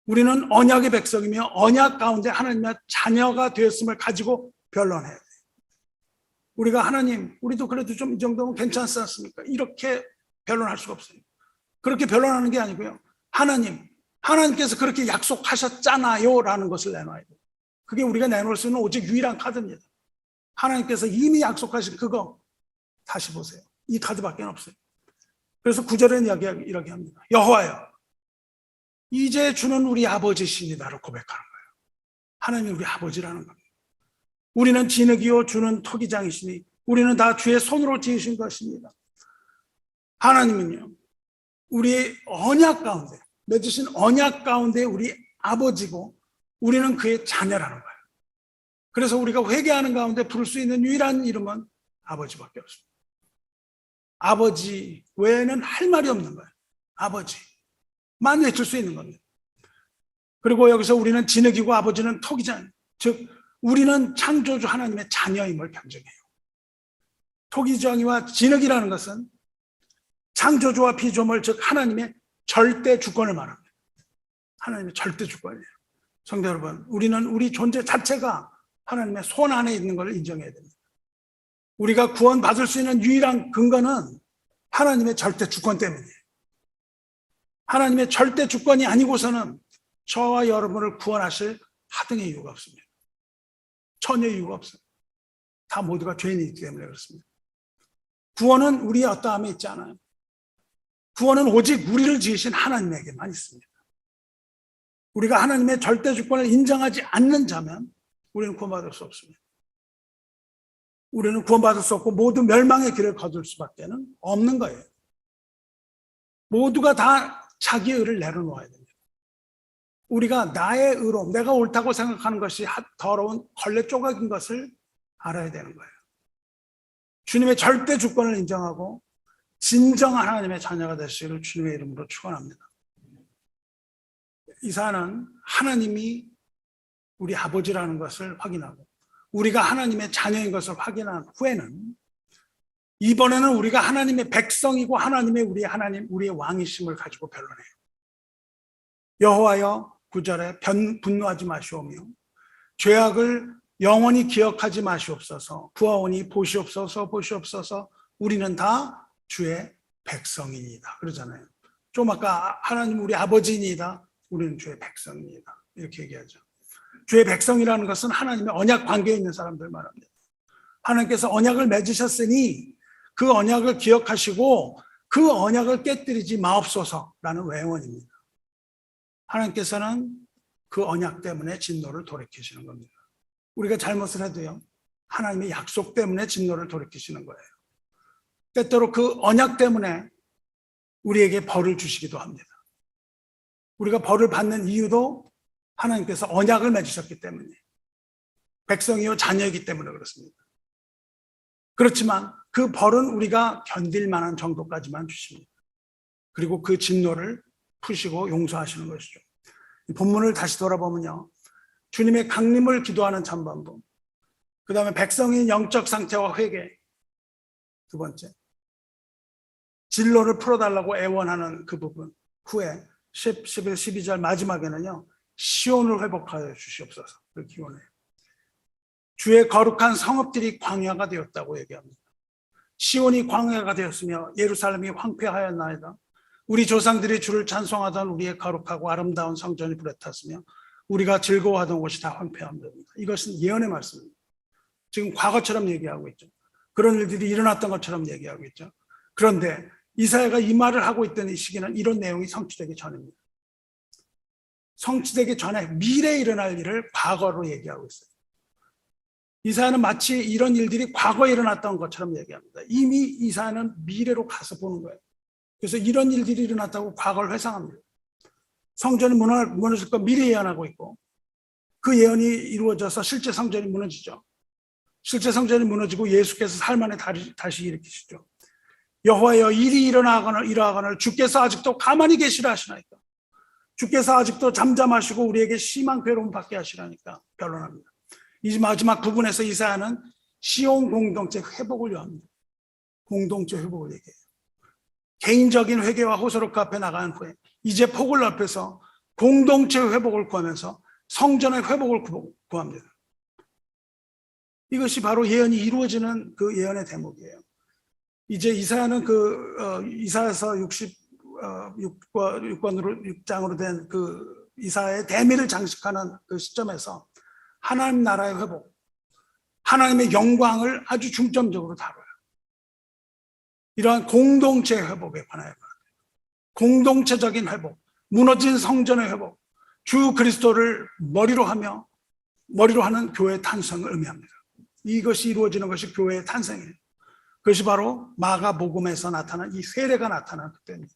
우리는 언약의 백성이며 언약 가운데 하나님의 자녀가 되었음을 가지고 변론해야 돼요. 우리가 하나님, 우리도 그래도 좀 이 정도면 괜찮지 않습니까? 이렇게 변론할 수가 없어요. 그렇게 변론하는 게 아니고요, 하나님께서 그렇게 약속하셨잖아요 라는 것을 내놔야 돼요. 그게 우리가 내놓을 수 있는 오직 유일한 카드입니다. 하나님께서 이미 약속하신 그거 다시 보세요. 이 카드밖에 없어요. 그래서 9절에는 이렇게 합니다. 여호와여, 이제 주는 우리 아버지시니다라고 고백하는 거예요. 하나님이 우리 아버지라는 겁니다. 우리는 진흙이요 주는 토기장이시니 우리는 다 주의 손으로 지으신 것입니다. 하나님은요, 우리의 언약 가운데, 맺으신 언약 가운데 우리 아버지고 우리는 그의 자녀라는 거예요. 그래서 우리가 회개하는 가운데 부를 수 있는 유일한 이름은 아버지밖에 없습니다. 아버지 외에는 할 말이 없는 거예요. 아버지만 외칠 수 있는 겁니다. 그리고 여기서 우리는 진흙이고 아버지는 토기장, 즉 우리는 창조주 하나님의 자녀임을 변증해요. 토기정의와 진흙이라는 것은 창조주와 피조물, 즉 하나님의 절대 주권을 말합니다. 하나님의 절대 주권이에요. 성도 여러분, 우리는 우리 존재 자체가 하나님의 손 안에 있는 걸 인정해야 됩니다. 우리가 구원받을 수 있는 유일한 근거는 하나님의 절대 주권 때문이에요. 하나님의 절대 주권이 아니고서는 저와 여러분을 구원하실 하등의 이유가 없습니다. 전혀 이유가 없어요. 다 모두가 죄인이기 때문에 그렇습니다. 구원은 우리의 어떠함에 있지 않아요. 구원은 오직 우리를 지으신 하나님에게만 있습니다. 우리가 하나님의 절대 주권을 인정하지 않는 자면 우리는 구원받을 수 없습니다. 우리는 구원받을 수 없고 모두 멸망의 길을 거둘 수밖에 없는 거예요. 모두가 다 자기의 의를 내려놓아야 됩니다. 우리가 나의 의로, 내가 옳다고 생각하는 것이 더러운 걸레 조각인 것을 알아야 되는 거예요. 주님의 절대 주권을 인정하고 진정한 하나님의 자녀가 되시기를 주님의 이름으로 축원합니다. 이사야는 하나님이 우리 아버지라는 것을 확인하고 우리가 하나님의 자녀인 것을 확인한 후에는 이번에는 우리가 하나님의 백성이고 하나님의 우리의 하나님, 우리의 왕이심을 가지고 변론해요. 여호와여 9절에 분노하지 마시오며 죄악을 영원히 기억하지 마시옵소서. 구하오니 보시옵소서 보시옵소서. 우리는 다 주의 백성이니이다 그러잖아요. 좀 아까 하나님 우리 아버지이니이다. 우리는 주의 백성이니이다 이렇게 얘기하죠. 주의 백성이라는 것은 하나님의 언약 관계에 있는 사람들 말합니다. 하나님께서 언약을 맺으셨으니 그 언약을 기억하시고 그 언약을 깨뜨리지 마옵소서라는 외원입니다. 하나님께서는 그 언약 때문에 진노를 돌이키시는 겁니다. 우리가 잘못을 해도요, 하나님의 약속 때문에 진노를 돌이키시는 거예요. 때때로 그 언약 때문에 우리에게 벌을 주시기도 합니다. 우리가 벌을 받는 이유도 하나님께서 언약을 맺으셨기 때문에, 백성이요 자녀이기 때문에 그렇습니다. 그렇지만 그 벌은 우리가 견딜 만한 정도까지만 주십니다. 그리고 그 진노를 푸시고 용서하시는 것이죠. 이 본문을 다시 돌아보면요, 주님의 강림을 기도하는 전반부, 그 다음에 백성의 영적 상태와 회개, 두 번째 진로를 풀어달라고 애원하는 그 부분 후에 10, 11, 12절 마지막에는요, 시온을 회복하여 주시옵소서 그렇게 기원해요. 주의 거룩한 성읍들이 광야가 되었다고 얘기합니다. 시온이 광야가 되었으며 예루살렘이 황폐하였나이다. 우리 조상들이 주를 찬송하던 우리의 거룩하고 아름다운 성전이 불에 탔으며 우리가 즐거워하던 곳이 다 황폐합니다. 이것은 예언의 말씀입니다. 지금 과거처럼 얘기하고 있죠. 그런 일들이 일어났던 것처럼 얘기하고 있죠. 그런데 이사야가 이 말을 하고 있던 이 시기는 이런 내용이 성취되기 전입니다. 성취되기 전에 미래에 일어날 일을 과거로 얘기하고 있어요. 이사야는 마치 이런 일들이 과거에 일어났던 것처럼 얘기합니다. 이미 이사야는 미래로 가서 보는 거예요. 그래서 이런 일들이 일어났다고 과거를 회상합니다. 성전이 무너질 거 미리 예언하고 있고, 그 예언이 이루어져서 실제 성전이 무너지죠. 실제 성전이 무너지고 예수께서 살만에 다시 일으키시죠. 여호와여 일이 일어나거늘 주께서 아직도 가만히 계시라 하시나이까. 주께서 아직도 잠잠하시고 우리에게 심한 괴로움 받게 하시라니까 변론합니다. 이 마지막 부분에서 이사야는 시온 공동체 회복을 요합니다. 공동체 회복을 얘기해요. 개인적인 회개와 호소록 앞에 나간 후에 이제 폭을 넓혀서 공동체 회복을 구하면서 성전의 회복을 구합니다. 이것이 바로 예언이 이루어지는 그 예언의 대목이에요. 이제 이사야는 이사야서 6장으로 된 그 이사야의 대미를 장식하는 그 시점에서 하나님 나라의 회복, 하나님의 영광을 아주 중점적으로 다뤄요. 이러한 공동체 회복에 관하여 공동체적인 회복, 무너진 성전의 회복, 주 그리스도를 머리로 하는 교회의 탄생을 의미합니다. 이것이 이루어지는 것이 교회의 탄생이에요. 그것이 바로 마가복음에서 나타난 이 세례가 나타난 그때입니다.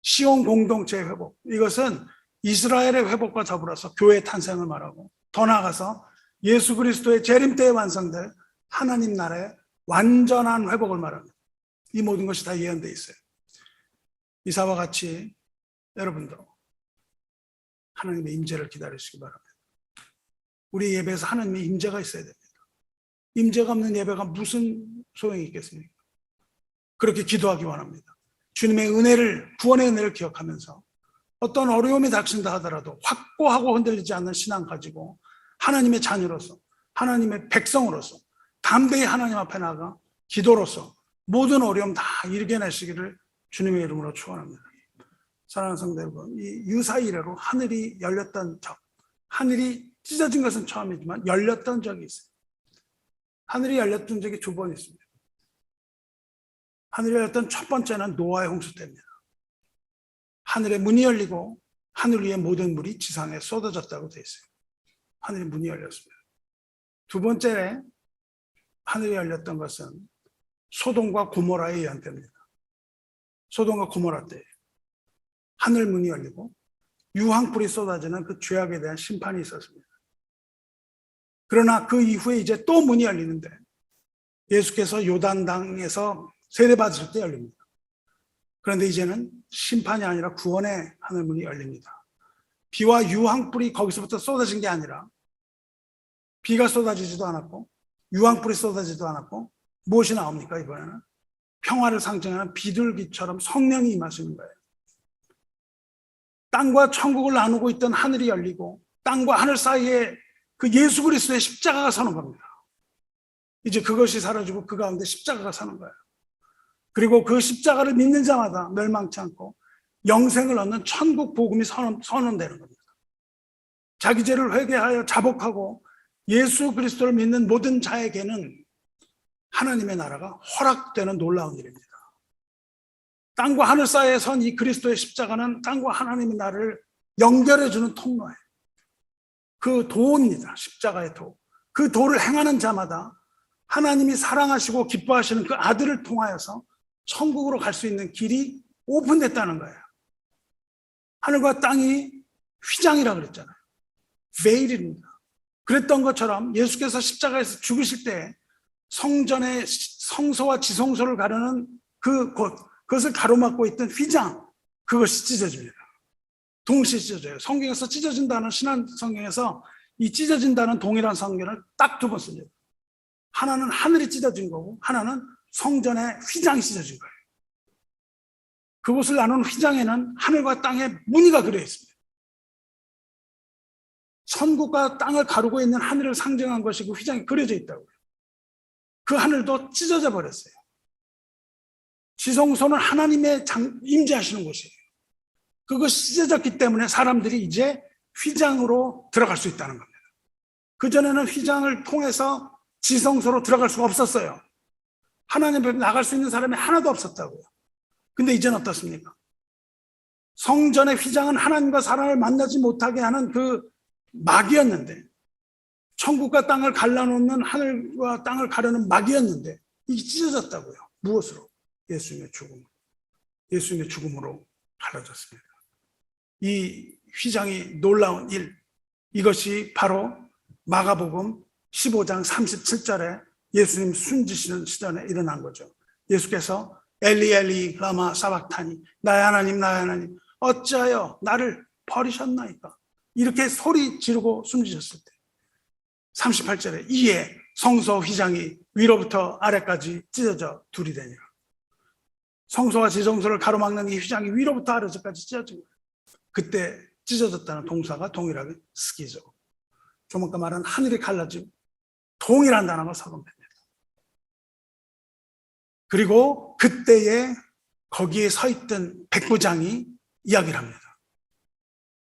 시온 공동체의 회복, 이것은 이스라엘의 회복과 더불어서 교회의 탄생을 말하고, 더 나아가서 예수 그리스도의 재림 때에 완성될 하나님 나라의 완전한 회복을 말합니다. 이 모든 것이 다 예언되어 있어요. 이사와 같이 여러분도 하나님의 임재를 기다리시기 바랍니다. 우리 예배에서 하나님의 임재가 있어야 됩니다. 임재가 없는 예배가 무슨 소용이 있겠습니까? 그렇게 기도하기 원합니다. 주님의 은혜를, 구원의 은혜를 기억하면서 어떤 어려움이 닥친다 하더라도 확고하고 흔들리지 않는 신앙 가지고 하나님의 자녀로서, 하나님의 백성으로서 담대히 하나님 앞에 나가 기도로서 모든 어려움 다 이겨내시기를 주님의 이름으로 축원합니다. 사랑하는 성도 여러분, 이 유사 이래로 하늘이 열렸던 적, 하늘이 찢어진 것은 처음이지만 열렸던 적이 있어요. 하늘이 열렸던 적이 두 번 있습니다. 하늘이 열렸던 첫 번째는 노아의 홍수 때입니다. 하늘의 문이 열리고 하늘 위의 모든 물이 지상에 쏟아졌다고 되어 있어요. 하늘의 문이 열렸습니다. 두 번째 하늘이 열렸던 것은 소돔과 고모라의 예언 때입니다. 소돔과 고모라 때 하늘 문이 열리고 유황불이 쏟아지는 그 죄악에 대한 심판이 있었습니다. 그러나 그 이후에 이제 또 문이 열리는데 예수께서 요단강에서 세례받으실 때 열립니다. 그런데 이제는 심판이 아니라 구원의 하늘문이 열립니다. 비와 유황불이 거기서부터 쏟아진 게 아니라 비가 쏟아지지도 않았고 유황불이 쏟아지지도 않았고 무엇이 나옵니까? 이번에는 평화를 상징하는 비둘기처럼 성령이 임하시는 거예요. 땅과 천국을 나누고 있던 하늘이 열리고 땅과 하늘 사이에 그 예수 그리스도의 십자가가 서는 겁니다. 이제 그것이 사라지고 그 가운데 십자가가 서는 거예요. 그리고 그 십자가를 믿는 자마다 멸망치 않고 영생을 얻는 천국 복음이 선언되는 겁니다. 자기 죄를 회개하여 자복하고 예수 그리스도를 믿는 모든 자에게는 하나님의 나라가 허락되는 놀라운 일입니다. 땅과 하늘 사이에 선 이 그리스도의 십자가는 땅과 하나님의 나라를 연결해주는 통로예요. 그 도입니다. 십자가의 도. 그 도를 행하는 자마다 하나님이 사랑하시고 기뻐하시는 그 아들을 통하여서 천국으로 갈 수 있는 길이 오픈됐다는 거예요. 하늘과 땅이 휘장이라 그랬잖아요. 베일입니다. 그랬던 것처럼 예수께서 십자가에서 죽으실 때 성전의 성소와 지성소를 가르는 그것을 가로막고 있던 휘장, 그것이 찢어집니다. 동시에 찢어져요. 성경에서 찢어진다는 신한 성경에서 이 찢어진다는 동일한 성경을 딱 두 번 씁니다. 하나는 하늘이 찢어진 거고 하나는 성전의 휘장이 찢어진 거예요. 그곳을 나눈 휘장에는 하늘과 땅의 무늬가 그려 있습니다. 천국과 땅을 가르고 있는 하늘을 상징한 것이 그 휘장에 그려져 있다고요. 그 하늘도 찢어져 버렸어요. 지성소는 하나님의 임재하시는 곳이에요. 그것이 찢어졌기 때문에 사람들이 이제 휘장으로 들어갈 수 있다는 겁니다. 그전에는 휘장을 통해서 지성소로 들어갈 수가 없었어요. 하나님 앞에 나갈 수 있는 사람이 하나도 없었다고요. 근데 이제는 어떻습니까? 성전의 휘장은 하나님과 사람을 만나지 못하게 하는 그 막이었는데, 천국과 땅을 갈라놓는 하늘과 땅을 가르는 막이었는데 이게 찢어졌다고요. 무엇으로? 예수님의 죽음. 예수님의 죽음으로 갈라졌습니다. 이 휘장이 놀라운 일, 이것이 바로 마가복음 15장 37절에 예수님 숨지시는 시절에 일어난 거죠. 예수께서 엘리 엘리 라마 사박타니, 나의 하나님 나의 하나님 어찌하여 나를 버리셨나이까, 이렇게 소리 지르고 숨지셨을 때 38절에 이에 성소 휘장이 위로부터 아래까지 찢어져 둘이 되니라. 성소와 지성소를 가로막는 이 휘장이 위로부터 아래까지 찢어진 거예요. 그때 찢어졌다는 동사가 동일하게 스키죠. 좀 아까 말한 하늘이 갈라짐, 동일한 단어가 사용됩니다. 그리고 그때에 거기에 서 있던 백부장이 이야기를 합니다.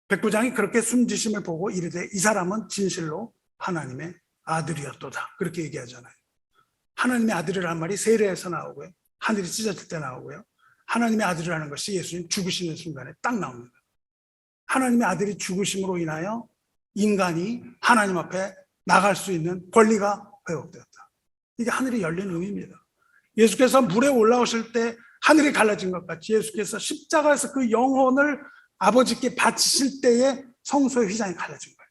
백부장이 그렇게 숨지심을 보고 이르되 이 사람은 진실로 하나님의 아들이었도다, 그렇게 얘기하잖아요. 하나님의 아들이라는 말이 세례에서 나오고요, 하늘이 찢어질 때 나오고요, 하나님의 아들이라는 것이 예수님 죽으시는 순간에 딱 나옵니다. 하나님의 아들이 죽으심으로 인하여 인간이 하나님 앞에 나갈 수 있는 권리가 회복되었다. 이게 하늘이 열린 의미입니다. 예수께서 물에 올라오실 때 하늘이 갈라진 것 같이 예수께서 십자가에서 그 영혼을 아버지께 바치실 때에 성소의 휘장이 갈라진 거예요.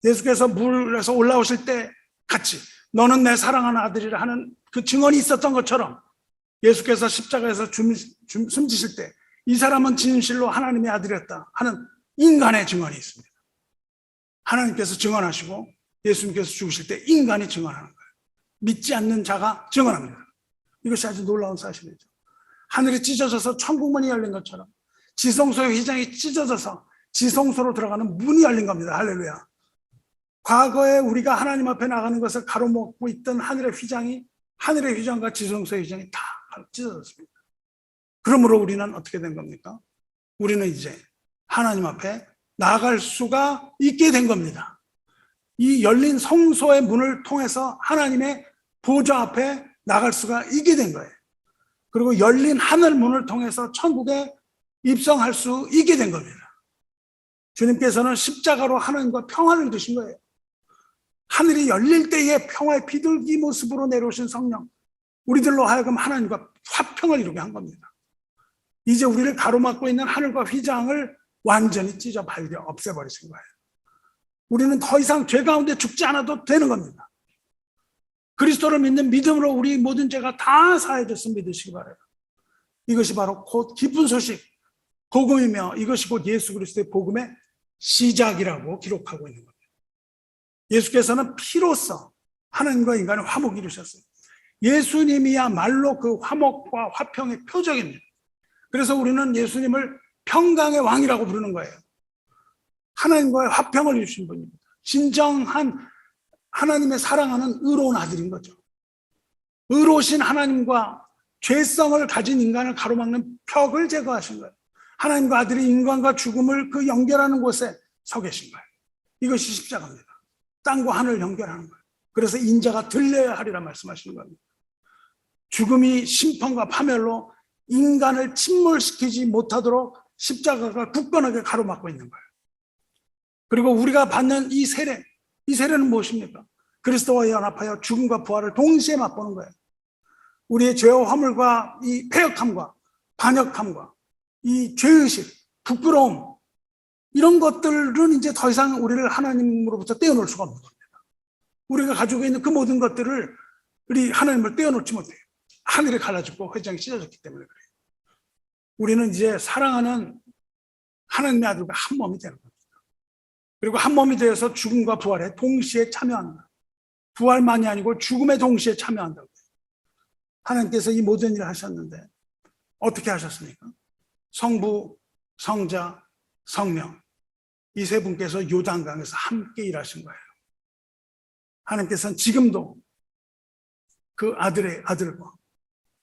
예수께서 물에서 올라오실 때 같이 너는 내 사랑하는 아들이라 하는 그 증언이 있었던 것처럼 예수께서 십자가에서 숨지실 때 이 사람은 진실로 하나님의 아들이었다 하는 인간의 증언이 있습니다. 하나님께서 증언하시고 예수님께서 죽으실 때 인간이 증언하는 거예요. 믿지 않는 자가 증언합니다. 이것이 아주 놀라운 사실이죠. 하늘이 찢어져서 천국문이 열린 것처럼 지성소의 휘장이 찢어져서 지성소로 들어가는 문이 열린 겁니다. 할렐루야. 과거에 우리가 하나님 앞에 나가는 것을 가로막고 있던 하늘의 휘장과 지성소의 휘장이 다 찢어졌습니다. 그러므로 우리는 어떻게 된 겁니까? 우리는 이제 하나님 앞에 나아갈 수가 있게 된 겁니다. 이 열린 성소의 문을 통해서 하나님의 보좌 앞에 나갈 수가 있게 된 거예요. 그리고 열린 하늘 문을 통해서 천국에 입성할 수 있게 된 겁니다. 주님께서는 십자가로 하나님과 평화를 주신 거예요. 하늘이 열릴 때에 평화의 비둘기 모습으로 내려오신 성령, 우리들로 하여금 하나님과 화평을 이루게 한 겁니다. 이제 우리를 가로막고 있는 하늘과 휘장을 완전히 찢어 발려 없애버리신 거예요. 우리는 더 이상 죄 가운데 죽지 않아도 되는 겁니다. 그리스도를 믿는 믿음으로 우리 모든 죄가 다 사해졌음을 믿으시기 바라요. 이것이 바로 곧 기쁜 소식, 복음이며 이것이 곧 예수 그리스도의 복음의 시작이라고 기록하고 있는 겁니다. 예수께서는 피로써 하나님과 인간의 화목을 이루셨어요. 예수님이야말로 그 화목과 화평의 표적입니다. 그래서 우리는 예수님을 평강의 왕이라고 부르는 거예요. 하나님과의 화평을 이루신 분입니다. 진정한 하나님의 사랑하는 의로운 아들인 거죠. 의로우신 하나님과 죄성을 가진 인간을 가로막는 벽을 제거하신 거예요. 하나님과 아들이 인간과 죽음을 그 연결하는 곳에 서 계신 거예요. 이것이 십자가입니다. 땅과 하늘을 연결하는 거예요. 그래서 인자가 들려야 하리라 말씀하시는 겁니다. 죽음이 심판과 파멸로 인간을 침몰시키지 못하도록 십자가가 굳건하게 가로막고 있는 거예요. 그리고 우리가 받는 이 세례는 무엇입니까? 그리스도와 연합하여 죽음과 부활을 동시에 맛보는 거예요. 우리의 죄와 허물과 이 패역함과 반역함과 이 죄의식, 부끄러움, 이런 것들은 이제 더 이상 우리를 하나님으로부터 떼어놓을 수가 없는 겁니다. 우리가 가지고 있는 그 모든 것들을 우리 하나님을 떼어놓지 못해요. 하늘이 갈라지고 회장이 찢어졌기 때문에 그래요. 우리는 이제 사랑하는 하나님의 아들과 한 몸이 되는 겁니다. 그리고 한 몸이 되어서 죽음과 부활에 동시에 참여한다. 부활만이 아니고 죽음에 동시에 참여한다고. 하나님께서 이 모든 일을 하셨는데 어떻게 하셨습니까? 성부, 성자, 성령, 이 세 분께서 요단강에서 함께 일하신 거예요. 하나님께서는 지금도 그 아들과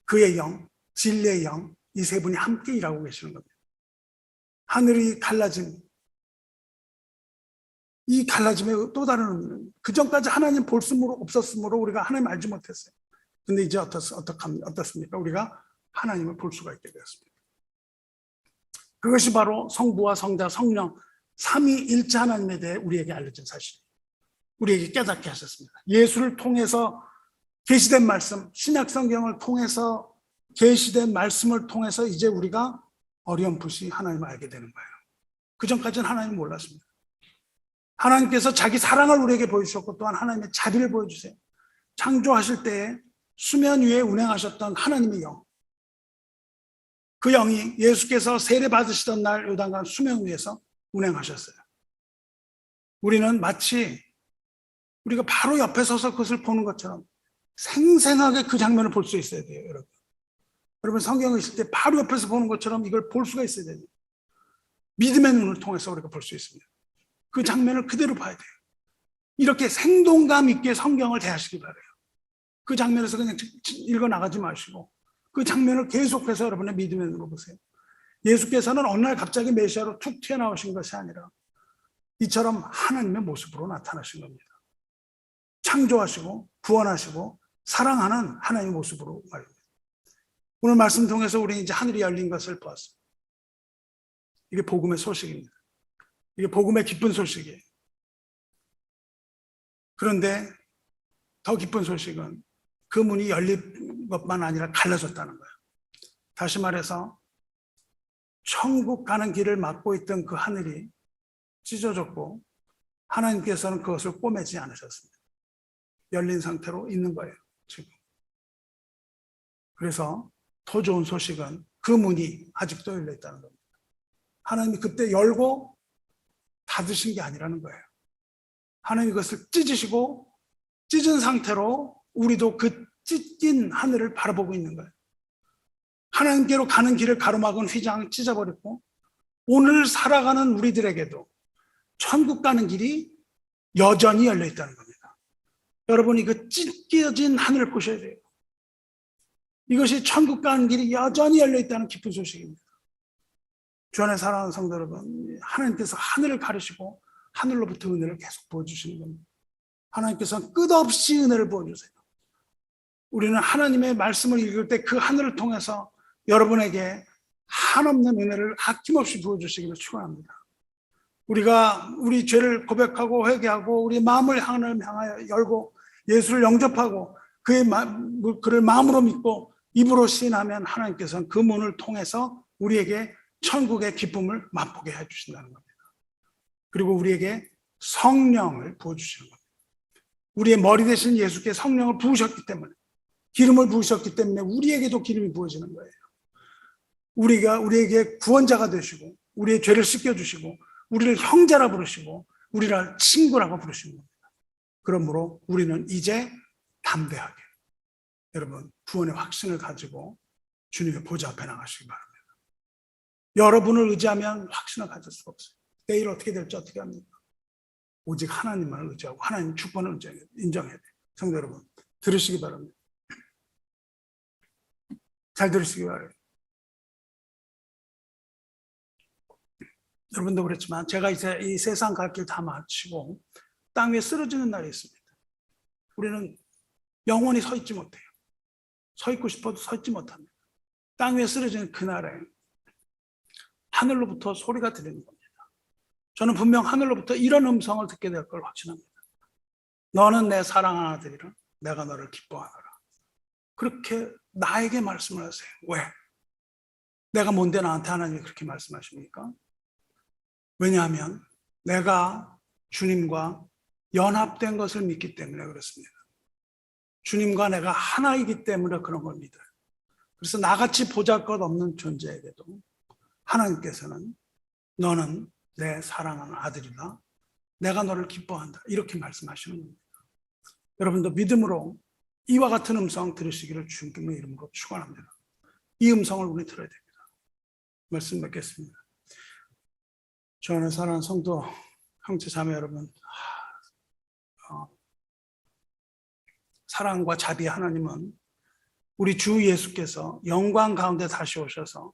그의 영, 진리의 영, 이 세 분이 함께 일하고 계시는 겁니다. 하늘이 갈라짐, 이 갈라짐의 또 다른 의미는 그전까지 하나님 볼 수므로 없었으므로 우리가 하나님 알지 못했어요. 근데 이제 어떻습니까? 우리가 하나님을 볼 수가 있게 되었습니다. 그것이 바로 성부와 성자, 성령, 삼위일체 하나님에 대해 우리에게 알려진 사실이에요. 우리에게 깨닫게 하셨습니다. 예수를 통해서 계시된 말씀, 신약 성경을 통해서 계시된 말씀을 통해서 이제 우리가 어렴풋이 하나님을 알게 되는 거예요. 그전까지는 하나님을 몰랐습니다. 하나님께서 자기 사랑을 우리에게 보여주셨고 또한 하나님의 자비를 보여주세요. 창조하실 때에 수면 위에 운행하셨던 하나님의 영, 그 영이 예수께서 세례 받으시던 날 요단강 수면 위에서 운행하셨어요. 우리는 마치 우리가 바로 옆에 서서 그것을 보는 것처럼 생생하게 그 장면을 볼 수 있어야 돼요. 여러분 성경을 읽을 때 바로 옆에서 보는 것처럼 이걸 볼 수가 있어야 돼요. 믿음의 눈을 통해서 우리가 볼 수 있습니다. 그 장면을 그대로 봐야 돼요. 이렇게 생동감 있게 성경을 대하시기 바라요. 그 장면에서 그냥 읽어 나가지 마시고 그 장면을 계속해서 여러분의 믿음의 눈으로 보세요. 예수께서는 어느 날 갑자기 메시아로 툭 튀어나오신 것이 아니라 이처럼 하나님의 모습으로 나타나신 겁니다. 창조하시고 구원하시고 사랑하는 하나님의 모습으로 말입니다. 오늘 말씀 통해서 우리는 이제 하늘이 열린 것을 보았습니다. 이게 복음의 소식입니다. 이게 복음의 기쁜 소식이에요. 그런데 더 기쁜 소식은 그 문이 열린 것만 아니라 갈라졌다는 거예요. 다시 말해서 천국 가는 길을 막고 있던 그 하늘이 찢어졌고 하나님께서는 그것을 꼬매지 않으셨습니다. 열린 상태로 있는 거예요, 지금. 그래서 더 좋은 소식은 그 문이 아직도 열려 있다는 겁니다. 하나님이 그때 열고 닫으신 게 아니라는 거예요. 하나님이 그것을 찢으시고 찢은 상태로 우리도 그 찢긴 하늘을 바라보고 있는 거예요. 하나님께로 가는 길을 가로막은 휘장을 찢어버렸고, 오늘 살아가는 우리들에게도 천국 가는 길이 여전히 열려 있다는 겁니다. 여러분이 그 찢겨진 하늘을 보셔야 돼요. 이것이 천국 가는 길이 여전히 열려 있다는 기쁜 소식입니다. 주 안에 사랑하는 성도 여러분, 하나님께서 하늘을 가르시고 하늘로부터 은혜를 계속 부어주시는 겁니다. 하나님께서는 끝없이 은혜를 부어주세요. 우리는 하나님의 말씀을 읽을 때 그 하늘을 통해서 여러분에게 한없는 은혜를 아낌없이 부어주시기를 축원합니다. 우리가 우리 죄를 고백하고 회개하고 우리 마음을 하나님 향하여 열고 예수를 영접하고 그를 마음으로 믿고 입으로 시인하면 하나님께서는 그 문을 통해서 우리에게 천국의 기쁨을 맛보게 해주신다는 겁니다. 그리고 우리에게 성령을 부어주시는 겁니다. 우리의 머리 대신 예수께 성령을 부으셨기 때문에, 기름을 부으셨기 때문에 우리에게도 기름이 부어지는 거예요. 우리에게 구원자가 되시고 우리의 죄를 씻겨주시고 우리를 형제라 부르시고 우리를 친구라고 부르시는 겁니다. 그러므로 우리는 이제 담대하게, 여러분, 구원의 확신을 가지고 주님의 보좌 앞에 나가시기 바랍니다. 여러분을 의지하면 확신을 가질 수가 없어요. 내일 어떻게 될지 어떻게 합니까? 오직 하나님만을 의지하고 하나님 주권을 인정해야 돼요. 성도 여러분, 들으시기 바랍니다. 잘 들으시기 바랍니다. 여러분도 그렇지만 제가 이제 이 세상 갈 길 다 마치고 땅 위에 쓰러지는 날이 있습니다. 우리는 영원히 서 있지 못해요. 서 있고 싶어도 서 있지 못합니다. 땅 위에 쓰러지는 그날에 하늘로부터 소리가 들리는 겁니다. 저는 분명 하늘로부터 이런 음성을 듣게 될 걸 확신합니다. 너는 내 사랑하는 아들이라, 내가 너를 기뻐하노라. 그렇게 나에게 말씀을 하세요. 왜? 내가 뭔데 나한테 하나님이 그렇게 말씀하십니까? 왜냐하면 내가 주님과 연합된 것을 믿기 때문에 그렇습니다. 주님과 내가 하나이기 때문에 그런 걸 믿어요. 그래서 나같이 보잘것없는 존재에게도 하나님께서는 너는 내 사랑하는 아들이다, 내가 너를 기뻐한다, 이렇게 말씀하시는 겁니다. 여러분도 믿음으로 이와 같은 음성 들으시기를 주님의 이름으로 축원합니다. 이 음성을 우리 들어야 됩니다. 말씀 맺겠습니다. 주 안에 사랑하는 성도 형제 자매 여러분, 사랑과 자비 하나님은 우리 주 예수께서 영광 가운데 다시 오셔서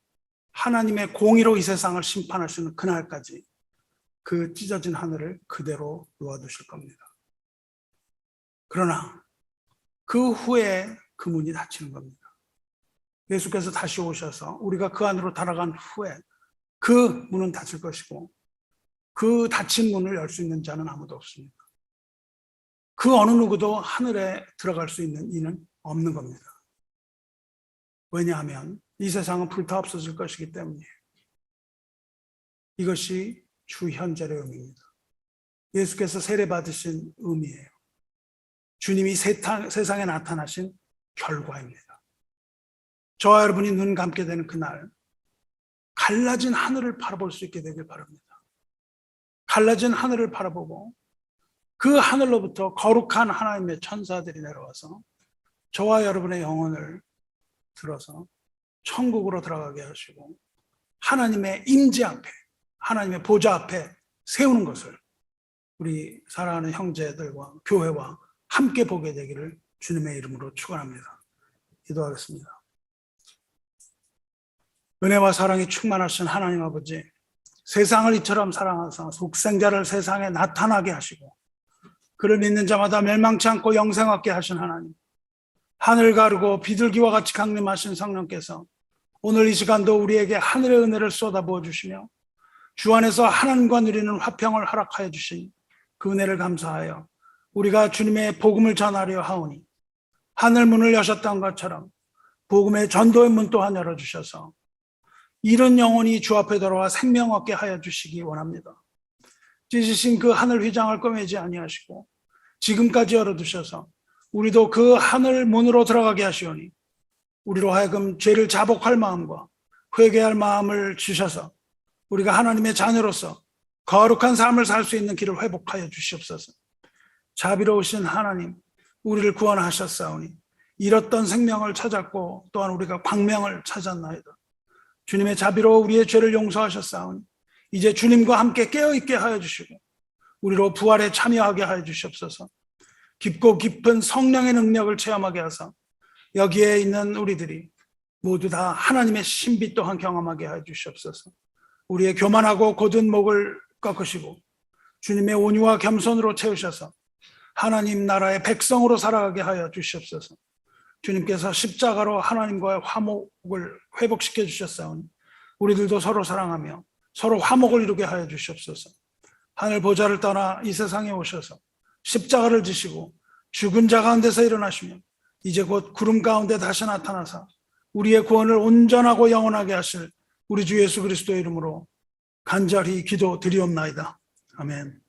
하나님의 공의로 이 세상을 심판하시는 그날까지 그 찢어진 하늘을 그대로 놓아두실 겁니다. 그러나 그 후에 그 문이 닫히는 겁니다. 예수께서 다시 오셔서 우리가 그 안으로 들어간 후에 그 문은 닫힐 것이고 그 닫힌 문을 열 수 있는 자는 아무도 없습니다. 그 어느 누구도 하늘에 들어갈 수 있는 이는 없는 겁니다. 왜냐하면 이 세상은 불타 없어질 것이기 때문이에요. 이것이 주 현재의 의미입니다. 예수께서 세례 받으신 의미예요. 주님이 세상에 나타나신 결과입니다. 저와 여러분이 눈 감게 되는 그날 갈라진 하늘을 바라볼 수 있게 되길 바랍니다. 갈라진 하늘을 바라보고 그 하늘로부터 거룩한 하나님의 천사들이 내려와서 저와 여러분의 영혼을 들어서 천국으로 들어가게 하시고 하나님의 임재 앞에, 하나님의 보좌 앞에 세우는 것을 우리 사랑하는 형제들과 교회와 함께 보게 되기를 주님의 이름으로 축원합니다. 기도하겠습니다. 은혜와 사랑이 충만하신 하나님 아버지, 세상을 이처럼 사랑하사 속생자를 세상에 나타나게 하시고 그를 믿는 자마다 멸망치 않고 영생 얻게 하신 하나님, 하늘 가르고 비둘기와 같이 강림하신 성령께서 오늘 이 시간도 우리에게 하늘의 은혜를 쏟아부어 주시며 주 안에서 하나님과 누리는 화평을 허락하여 주신 그 은혜를 감사하여 우리가 주님의 복음을 전하려 하오니 하늘 문을 여셨던 것처럼 복음의 전도의 문 또한 열어주셔서 이런 영혼이 주 앞에 돌아와 생명 얻게 하여 주시기 원합니다. 찢으신 그 하늘 휘장을 꺼매지 아니하시고 지금까지 열어두셔서 우리도 그 하늘 문으로 들어가게 하시오니 우리로 하여금 죄를 자복할 마음과 회개할 마음을 주셔서 우리가 하나님의 자녀로서 거룩한 삶을 살 수 있는 길을 회복하여 주시옵소서. 자비로우신 하나님, 우리를 구원하셨사오니 잃었던 생명을 찾았고 또한 우리가 광명을 찾았나이다. 주님의 자비로 우리의 죄를 용서하셨사오니 이제 주님과 함께 깨어있게 하여 주시고 우리로 부활에 참여하게 하여 주시옵소서. 깊고 깊은 성령의 능력을 체험하게 하사 여기에 있는 우리들이 모두 다 하나님의 신비 또한 경험하게 하여 주시옵소서. 우리의 교만하고 곧은 목을 꺾으시고 주님의 온유와 겸손으로 채우셔서 하나님 나라의 백성으로 살아가게 하여 주시옵소서. 주님께서 십자가로 하나님과의 화목을 회복시켜 주셨사오니 우리들도 서로 사랑하며 서로 화목을 이루게 하여 주시옵소서. 하늘 보좌를 떠나 이 세상에 오셔서 십자가를 지시고 죽은 자 가운데서 일어나시며 이제 곧 구름 가운데 다시 나타나사 우리의 구원을 온전하고 영원하게 하실 우리 주 예수 그리스도의 이름으로 간절히 기도드리옵나이다. 아멘.